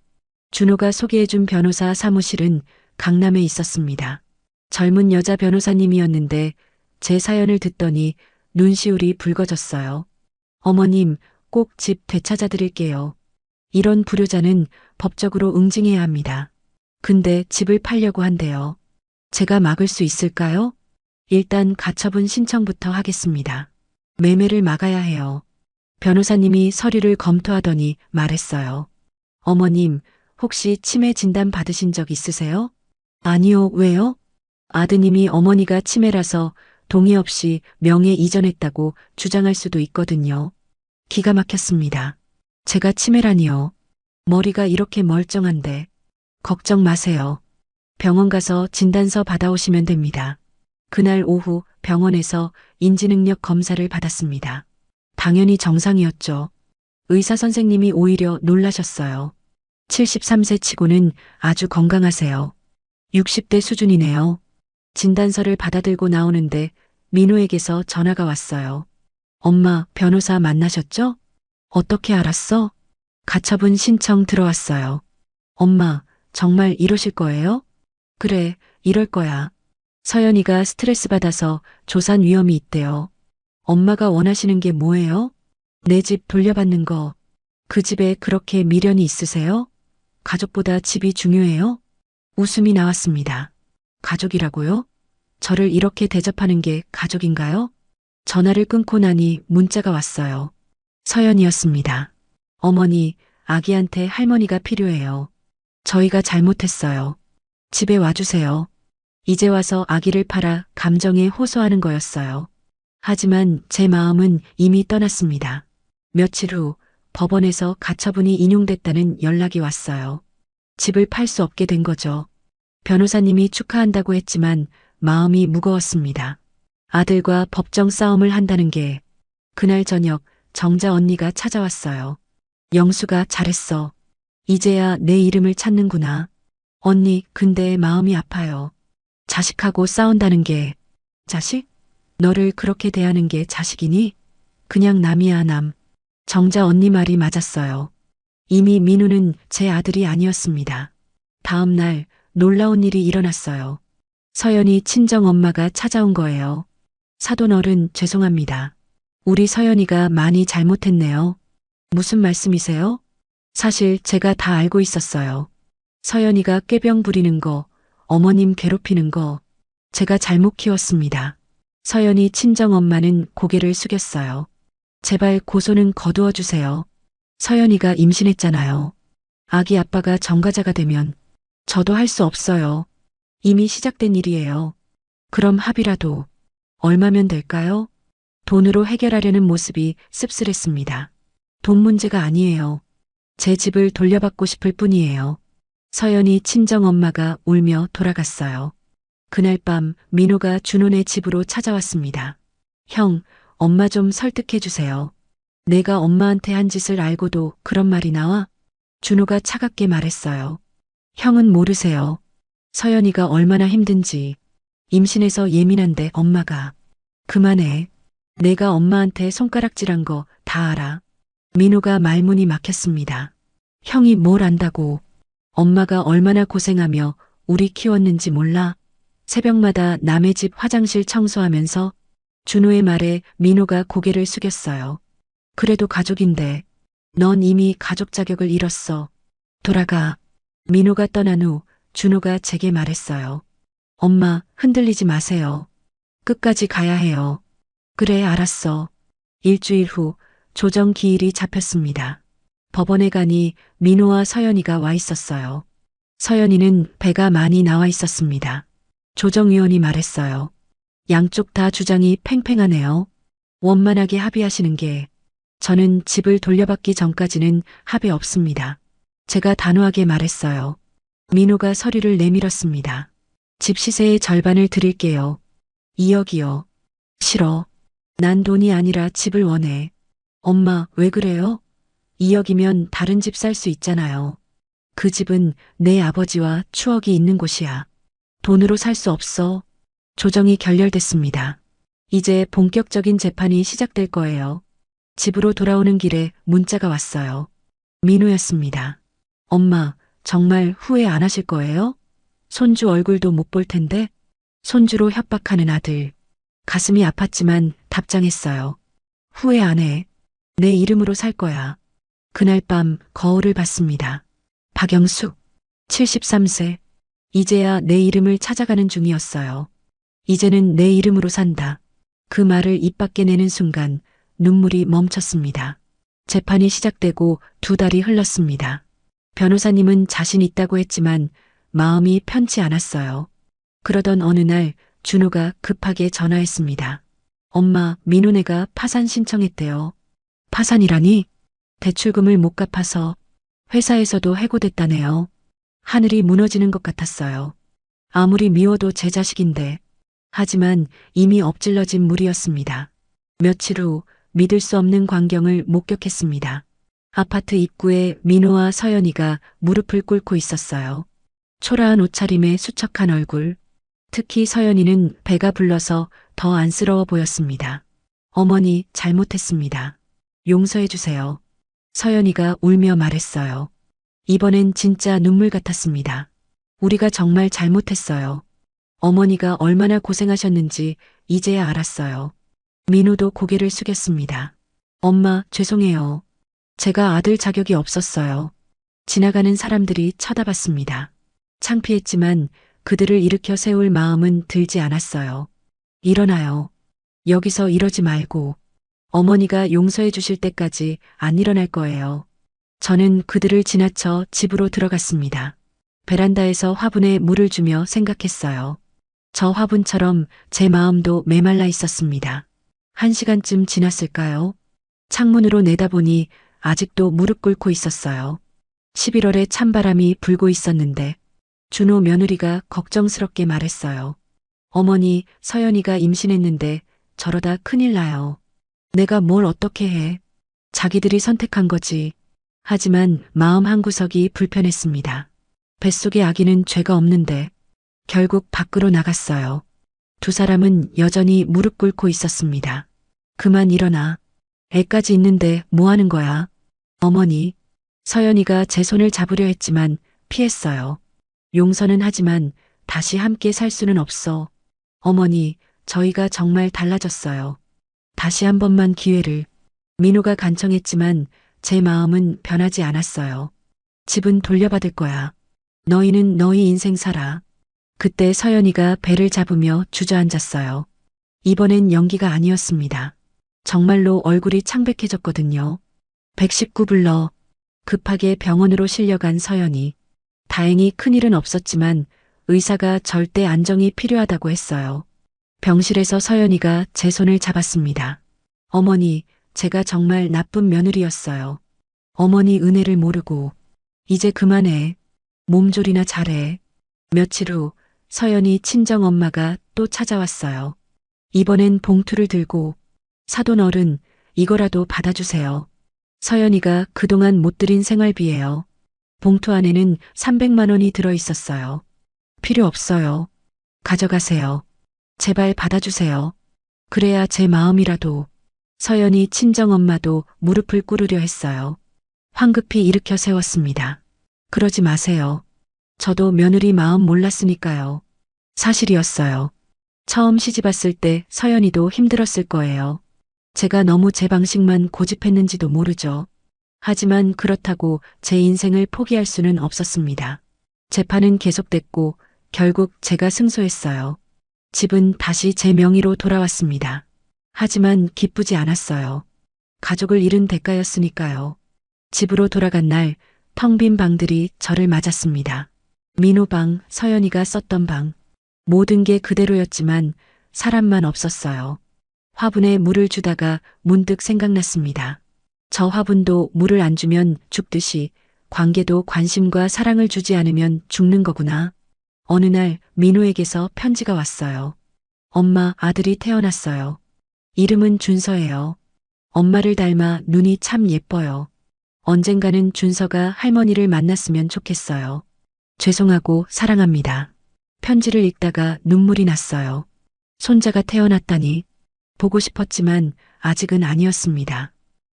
준호가 소개해준 변호사 사무실은 강남에 있었습니다. 젊은 여자 변호사님이었는데 제 사연을 듣더니 눈시울이 붉어졌어요. 어머님, 꼭 집 되찾아 드릴게요. 이런 불효자는 법적으로 응징해야 합니다. 근데 집을 팔려고 한대요. 제가 막을 수 있을까요? 일단 가처분 신청부터 하겠습니다. 매매를 막아야 해요. 변호사님이 서류를 검토하더니 말했어요. 어머님, 혹시 치매 진단 받으신 적 있으세요? 아니요, 왜요? 아드님이 어머니가 치매라서 동의 없이 명예 이전했다고 주장할 수도 있거든요. 기가 막혔습니다. 제가 치매라니요. 머리가 이렇게 멀쩡한데. 걱정 마세요. 병원 가서 진단서 받아오시면 됩니다. 그날 오후 병원에서 인지능력 검사를 받았습니다. 당연히 정상이었죠. 의사 선생님이 오히려 놀라셨어요. 73세 치고는 아주 건강하세요. 60대 수준이네요. 진단서를 받아들고 나오는데 민호에게서 전화가 왔어요. 엄마, 변호사 만나셨죠? 어떻게 알았어? 가처분 신청 들어왔어요. 엄마, 정말 이러실 거예요? 그래, 이럴 거야. 서연이가 스트레스 받아서 조산 위험이 있대요. 엄마가 원하시는 게 뭐예요? 내 집 돌려받는 거. 그 집에 그렇게 미련이 있으세요? 가족보다 집이 중요해요? 웃음이 나왔습니다. 가족이라고요? 저를 이렇게 대접하는 게 가족인가요? 전화를 끊고 나니 문자가 왔어요. 서연이었습니다. 어머니, 아기한테 할머니가 필요해요. 저희가 잘못했어요. 집에 와주세요. 이제 와서 아기를 팔아 감정에 호소하는 거였어요. 하지만 제 마음은 이미 떠났습니다. 며칠 후 법원에서 가처분이 인용됐다는 연락이 왔어요. 집을 팔 수 없게 된 거죠. 변호사님이 축하한다고 했지만 마음이 무거웠습니다. 아들과 법정 싸움을 한다는 게 그날 저녁 정자 언니가 찾아왔어요. 영수가 잘했어. 이제야 내 이름을 찾는구나. 언니, 근데 마음이 아파요. 자식하고 싸운다는 게, 자식? 너를 그렇게 대하는 게 자식이니? 그냥 남이야, 남. 정자 언니 말이 맞았어요. 이미 민우는 제 아들이 아니었습니다. 다음 날 놀라운 일이 일어났어요. 서연이 친정 엄마가 찾아온 거예요. 사돈 어른, 죄송합니다. 우리 서연이가 많이 잘못했네요. 무슨 말씀이세요? 사실 제가 다 알고 있었어요. 서연이가 꾀병 부리는 거, 어머님 괴롭히는 거, 제가 잘못 키웠습니다. 서연이 친정 엄마는 고개를 숙였어요. 제발 고소는 거두어 주세요. 서연이가 임신했잖아요. 아기 아빠가 전가자가 되면 저도 할 수 없어요. 이미 시작된 일이에요. 그럼 합의라도 얼마면 될까요? 돈으로 해결하려는 모습이 씁쓸했습니다. 돈 문제가 아니에요. 제 집을 돌려받고 싶을 뿐이에요. 서연이 친정 엄마가 울며 돌아갔어요. 그날 밤 민호가 준호네 집으로 찾아왔습니다. 형, 엄마 좀 설득해 주세요. 내가 엄마한테 한 짓을 알고도 그런 말이 나와? 준호가 차갑게 말했어요. 형은 모르세요. 서연이가 얼마나 힘든지. 임신해서 예민한데 엄마가. 그만해. 내가 엄마한테 손가락질한 거 다 알아. 민호가 말문이 막혔습니다. 형이 뭘 안다고. 엄마가 얼마나 고생하며 우리 키웠는지 몰라. 새벽마다 남의 집 화장실 청소하면서. 준호의 말에 민호가 고개를 숙였어요. 그래도 가족인데 넌 이미 가족 자격을 잃었어. 돌아가. 민호가 떠난 후 준호가 제게 말했어요. 엄마, 흔들리지 마세요. 끝까지 가야 해요. 그래, 알았어. 일주일 후 조정 기일이 잡혔습니다. 법원에 가니 민호와 서연이가 와 있었어요. 서연이는 배가 많이 나와 있었습니다. 조정위원이 말했어요. 양쪽 다 주장이 팽팽하네요. 원만하게 합의하시는 게. 저는 집을 돌려받기 전까지는 합의 없습니다. 제가 단호하게 말했어요. 민호가 서류를 내밀었습니다. 집 시세의 절반을 드릴게요. 2억이요. 싫어. 난 돈이 아니라 집을 원해. 엄마, 왜 그래요? 2억이면 다른 집 살 수 있잖아요. 그 집은 내 아버지와 추억이 있는 곳이야. 돈으로 살 수 없어. 조정이 결렬됐습니다. 이제 본격적인 재판이 시작될 거예요. 집으로 돌아오는 길에 문자가 왔어요. 민호였습니다. 엄마, 정말 후회 안 하실 거예요? 손주 얼굴도 못 볼 텐데. 손주로 협박하는 아들. 가슴이 아팠지만 답장했어요. 후회 안 해. 내 이름으로 살 거야. 그날 밤 거울을 봤습니다. 박영숙, 73세. 이제야 내 이름을 찾아가는 중이었어요. 이제는 내 이름으로 산다. 그 말을 입 밖에 내는 순간 눈물이 멈췄습니다. 재판이 시작되고 2달이 흘렀습니다. 변호사님은 자신 있다고 했지만 마음이 편치 않았어요. 그러던 어느 날 준호가 급하게 전화했습니다. 엄마, 민호네가 파산 신청했대요. 파산이라니? 대출금을 못 갚아서 회사에서도 해고됐다네요. 하늘이 무너지는 것 같았어요. 아무리 미워도 제 자식인데. 하지만 이미 엎질러진 물이었습니다. 며칠 후 믿을 수 없는 광경을 목격했습니다. 아파트 입구에 민호와 서연이가 무릎을 꿇고 있었어요. 초라한 옷차림에 수척한 얼굴. 특히 서연이는 배가 불러서 더 안쓰러워 보였습니다. 어머니, 잘못했습니다. 용서해 주세요. 서연이가 울며 말했어요. 이번엔 진짜 눈물 같았습니다. 우리가 정말 잘못했어요. 어머니가 얼마나 고생하셨는지 이제야 알았어요. 민호도 고개를 숙였습니다. 엄마, 죄송해요. 제가 아들 자격이 없었어요. 지나가는 사람들이 쳐다봤습니다. 창피했지만 그들을 일으켜 세울 마음은 들지 않았어요. 일어나요. 여기서 이러지 말고. 어머니가 용서해 주실 때까지 안 일어날 거예요. 저는 그들을 지나쳐 집으로 들어갔습니다. 베란다에서 화분에 물을 주며 생각했어요. 저 화분처럼 제 마음도 메말라 있었습니다. 1시간쯤 지났을까요? 창문으로 내다보니 아직도 무릎 꿇고 있었어요. 11월에 찬바람이 불고 있었는데 준호 며느리가 걱정스럽게 말했어요. 어머니, 서연이가 임신했는데 저러다 큰일 나요. 내가 뭘 어떻게 해. 자기들이 선택한 거지. 하지만 마음 한구석이 불편했습니다. 뱃속의 아기는 죄가 없는데 결국 밖으로 나갔어요. 두 사람은 여전히 무릎 꿇고 있었습니다. 그만 일어나. 애까지 있는데 뭐 하는 거야? 어머니. 서연이가 제 손을 잡으려 했지만 피했어요. 용서는 하지만 다시 함께 살 수는 없어. 어머니, 저희가 정말 달라졌어요. 다시 한 번만 기회를. 민호가 간청했지만 제 마음은 변하지 않았어요. 집은 돌려받을 거야. 너희는 너희 인생 살아. 그때 서연이가 배를 잡으며 주저앉았어요. 이번엔 연기가 아니었습니다. 정말로 얼굴이 창백해졌거든요. 119 불러. 급하게 병원으로 실려간 서연이. 다행히 큰일은 없었지만 의사가 절대 안정이 필요하다고 했어요. 병실에서 서연이가 제 손을 잡았습니다. 어머니, 제가 정말 나쁜 며느리였어요. 어머니 은혜를 모르고. 이제 그만해. 몸조리나 잘해. 며칠 후 서연이 친정엄마가 또 찾아왔어요. 이번엔 봉투를 들고 사돈 어른, 이거라도 받아주세요. 서연이가 그동안 못 드린 생활비예요. 봉투 안에는 300만 원이 들어 있었어요. 필요 없어요. 가져가세요. 제발 받아주세요. 그래야 제 마음이라도. 서연이 친정엄마도 무릎을 꿇으려 했어요. 황급히 일으켜 세웠습니다. 그러지 마세요. 저도 며느리 마음 몰랐으니까요. 사실이었어요. 처음 시집왔을 때 서연이도 힘들었을 거예요. 제가 너무 제 방식만 고집했는지도 모르죠. 하지만 그렇다고 제 인생을 포기할 수는 없었습니다. 재판은 계속됐고 결국 제가 승소했어요. 집은 다시 제 명의로 돌아왔습니다. 하지만 기쁘지 않았어요. 가족을 잃은 대가였으니까요. 집으로 돌아간 날 텅 빈 방들이 저를 맞았습니다. 민호 방, 서연이가 썼던 방. 모든 게 그대로였지만 사람만 없었어요. 화분에 물을 주다가 문득 생각났습니다. 저 화분도 물을 안 주면 죽듯이 관계도 관심과 사랑을 주지 않으면 죽는 거구나. 어느 날 민호에게서 편지가 왔어요. 엄마, 아들이 태어났어요. 이름은 준서예요. 엄마를 닮아 눈이 참 예뻐요. 언젠가는 준서가 할머니를 만났으면 좋겠어요. 죄송하고 사랑합니다. 편지를 읽다가 눈물이 났어요. 손자가 태어났다니. 보고 싶었지만 아직은 아니었습니다.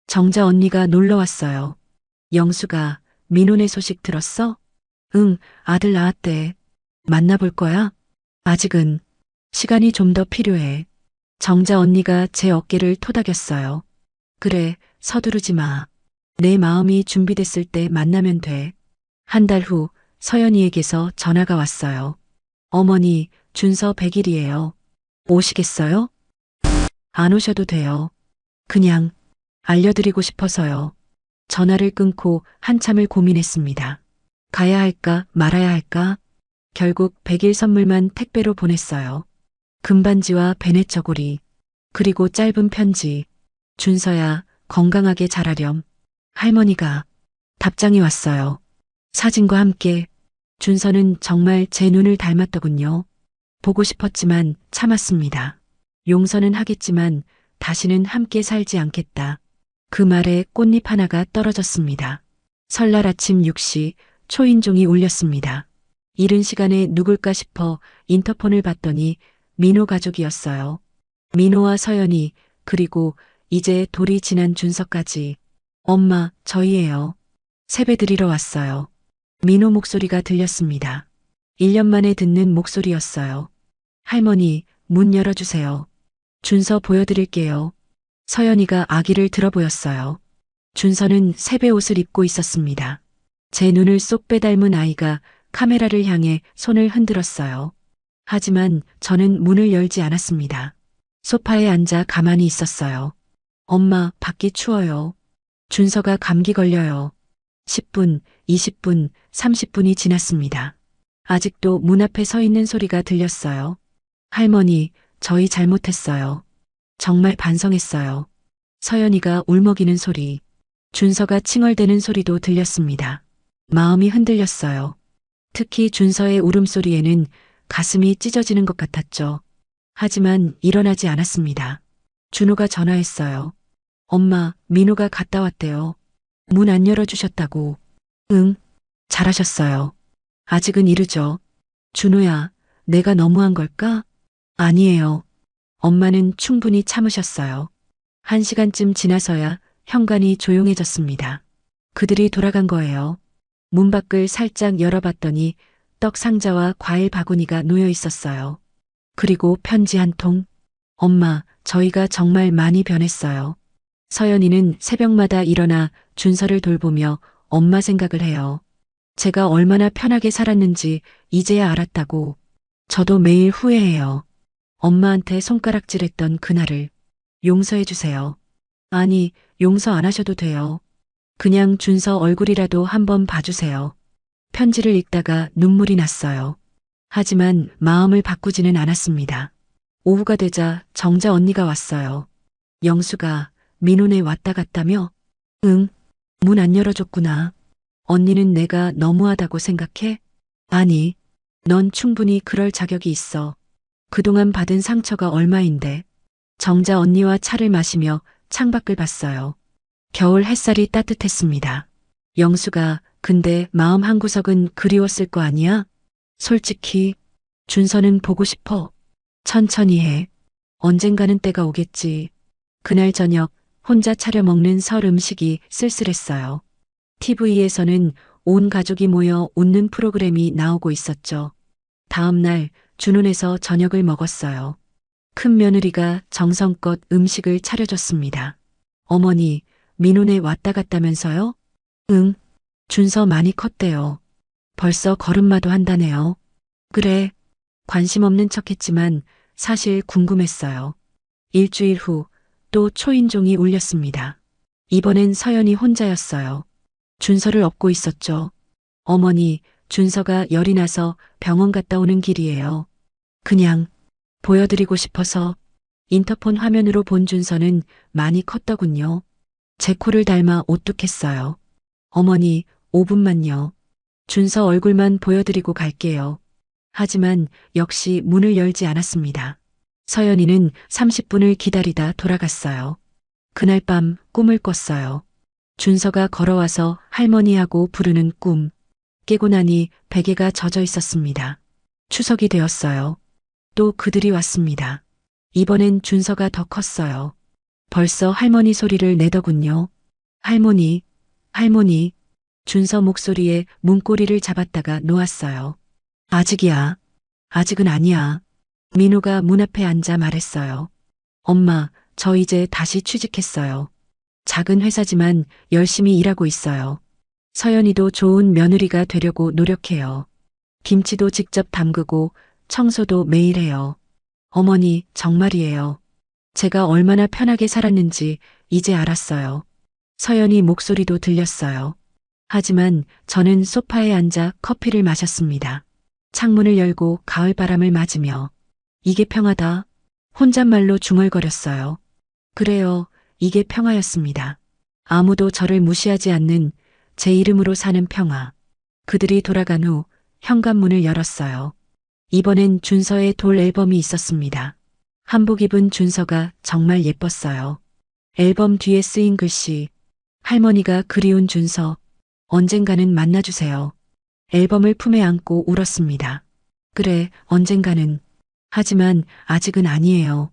정자 언니가 놀러 왔어요. 영수가 민호네 소식 들었어? 응, 아들 낳았대. 만나볼 거야? 아직은. 시간이 좀 더 필요해. 정자 언니가 제 어깨를 토닥였어요. 그래, 서두르지 마. 내 마음이 준비됐을 때 만나면 돼. 한 달 후 서연이에게서 전화가 왔어요. 어머니, 준서 100일이에요. 오시겠어요? 안 오셔도 돼요. 그냥 알려드리고 싶어서요. 전화를 끊고 한참을 고민했습니다. 가야 할까 말아야 할까? 결국 100일 선물만 택배로 보냈어요. 금반지와 베넷 저고리, 그리고 짧은 편지. 준서야, 건강하게 자라렴. 할머니가. 답장이 왔어요. 사진과 함께. 준서는 정말 제 눈을 닮았더군요. 보고 싶었지만 참았습니다. 용서는 하겠지만 다시는 함께 살지 않겠다. 그 말에 꽃잎 하나가 떨어졌습니다. 설날 아침 6시 초인종이 울렸습니다. 이른 시간에 누굴까 싶어 인터폰을 봤더니 민호 가족이었어요. 민호와 서연이, 그리고 이제 돌이 지난 준서까지. 엄마, 저희예요. 세배 드리러 왔어요. 민호 목소리가 들렸습니다. 1년 만에 듣는 목소리였어요. 할머니, 문 열어주세요. 준서 보여드릴게요. 서연이가 아기를 들어 보였어요. 준서는 세배 옷을 입고 있었습니다. 제 눈을 쏙 빼닮은 아이가 카메라를 향해 손을 흔들었어요. 하지만 저는 문을 열지 않았습니다. 소파에 앉아 가만히 있었어요. 엄마, 밖이 추워요. 준서가 감기 걸려요. 10분, 20분, 30분이 지났습니다. 아직도 문 앞에 서 있는 소리가 들렸어요. 할머니, 저희 잘못했어요. 정말 반성했어요. 서연이가 울먹이는 소리, 준서가 칭얼대는 소리도 들렸습니다. 마음이 흔들렸어요. 특히 준서의 울음소리에는 가슴이 찢어지는 것 같았죠. 하지만 일어나지 않았습니다. 준호가 전화했어요. 엄마, 민호가 갔다 왔대요. 문 안 열어주셨다고. 응, 잘하셨어요. 아직은 이르죠. 준호야, 내가 너무한 걸까? 아니에요. 엄마는 충분히 참으셨어요. 1시간쯤 지나서야 현관이 조용해졌습니다. 그들이 돌아간 거예요. 문 밖을 살짝 열어봤더니 떡 상자와 과일 바구니가 놓여 있었어요. 그리고 편지 한 통. 엄마, 저희가 정말 많이 변했어요. 서연이는 새벽마다 일어나 준서를 돌보며 엄마 생각을 해요. 제가 얼마나 편하게 살았는지 이제야 알았다고. 저도 매일 후회해요. 엄마한테 손가락질했던 그날을 용서해 주세요. 아니, 용서 안 하셔도 돼요. 그냥 준서 얼굴이라도 한번 봐주세요. 편지를 읽다가 눈물이 났어요. 하지만 마음을 바꾸지는 않았습니다. 오후가 되자 정자 언니가 왔어요. 영수가 민호네 왔다 갔다며? 응, 문 안 열어줬구나. 언니는 내가 너무하다고 생각해? 아니, 넌 충분히 그럴 자격이 있어. 그동안 받은 상처가 얼마인데. 정자 언니와 차를 마시며 창밖을 봤어요. 겨울 햇살이 따뜻했습니다. 영수가 근데 마음 한구석은 그리웠을 거 아니야? 솔직히 준서는 보고 싶어. 천천히 해. 언젠가는 때가 오겠지. 그날 저녁 혼자 차려 먹는 설 음식이 쓸쓸했어요. TV에서는 온 가족이 모여 웃는 프로그램이 나오고 있었죠. 다음 날 준훈에서 저녁을 먹었어요. 큰 며느리가 정성껏 음식을 차려줬습니다. 어머니, 민호네 왔다 갔다면서요? 응, 준서 많이 컸대요. 벌써 걸음마도 한다네요. 그래, 관심 없는 척했지만 사실 궁금했어요. 일주일 후 또 초인종이 울렸습니다. 이번엔 서연이 혼자였어요. 준서를 업고 있었죠. 어머니, 준서가 열이 나서 병원 갔다 오는 길이에요. 그냥 보여드리고 싶어서. 인터폰 화면으로 본 준서는 많이 컸더군요. 제 코를 닮아 오뚝했어요. 어머니, 5분만요. 준서 얼굴만 보여드리고 갈게요. 하지만 역시 문을 열지 않았습니다. 서연이는 30분을 기다리다 돌아갔어요. 그날 밤 꿈을 꿨어요. 준서가 걸어와서 할머니하고 부르는 꿈. 깨고 나니 베개가 젖어 있었습니다. 추석이 되었어요. 또 그들이 왔습니다. 이번엔 준서가 더 컸어요. 벌써 할머니 소리를 내더군요. 할머니, 할머니. 준서 목소리에 문고리를 잡았다가 놓았어요. 아직이야. 아직은 아니야. 민호가 문 앞에 앉아 말했어요. 엄마, 저 이제 다시 취직했어요. 작은 회사지만 열심히 일하고 있어요. 서연이도 좋은 며느리가 되려고 노력해요. 김치도 직접 담그고 청소도 매일 해요. 어머니, 정말이에요. 제가 얼마나 편하게 살았는지 이제 알았어요. 서연이 목소리도 들렸어요. 하지만 저는 소파에 앉아 커피를 마셨습니다. 창문을 열고 가을바람을 맞으며. 이게 평화다. 혼잣말로 중얼거렸어요. 그래요. 이게 평화였습니다. 아무도 저를 무시하지 않는 제 이름으로 사는 평화. 그들이 돌아간 후 현관문을 열었어요. 이번엔 준서의 돌 앨범이 있었습니다. 한복 입은 준서가 정말 예뻤어요. 앨범 뒤에 쓰인 글씨. 할머니가 그리운 준서. 언젠가는 만나주세요. 앨범을 품에 안고 울었습니다. 그래, 언젠가는. 하지만 아직은 아니에요.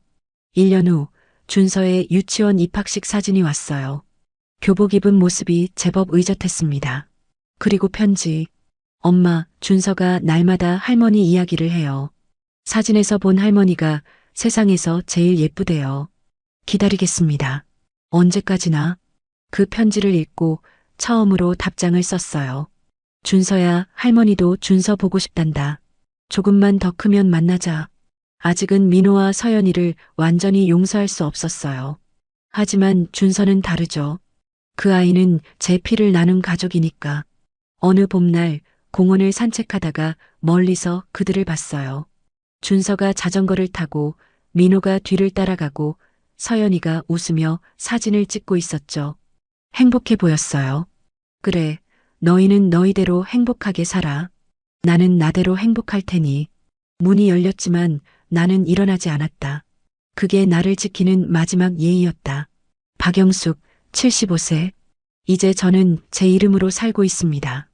1년 후 준서의 유치원 입학식 사진이 왔어요. 교복 입은 모습이 제법 의젓했습니다. 그리고 편지. 엄마, 준서가 날마다 할머니 이야기를 해요. 사진에서 본 할머니가 세상에서 제일 예쁘대요. 기다리겠습니다. 언제까지나? 그 편지를 읽고 처음으로 답장을 썼어요. 준서야, 할머니도 준서 보고 싶단다. 조금만 더 크면 만나자. 아직은 민호와 서연이를 완전히 용서할 수 없었어요. 하지만 준서는 다르죠. 그 아이는 제 피를 나눈 가족이니까. 어느 봄날 공원을 산책하다가 멀리서 그들을 봤어요. 준서가 자전거를 타고 민호가 뒤를 따라가고 서연이가 웃으며 사진을 찍고 있었죠. 행복해 보였어요. 그래, 너희는 너희대로 행복하게 살아. 나는 나대로 행복할 테니. 문이 열렸지만 나는 일어나지 않았다. 그게 나를 지키는 마지막 예의였다. 박영숙, 75세. 이제 저는 제 이름으로 살고 있습니다.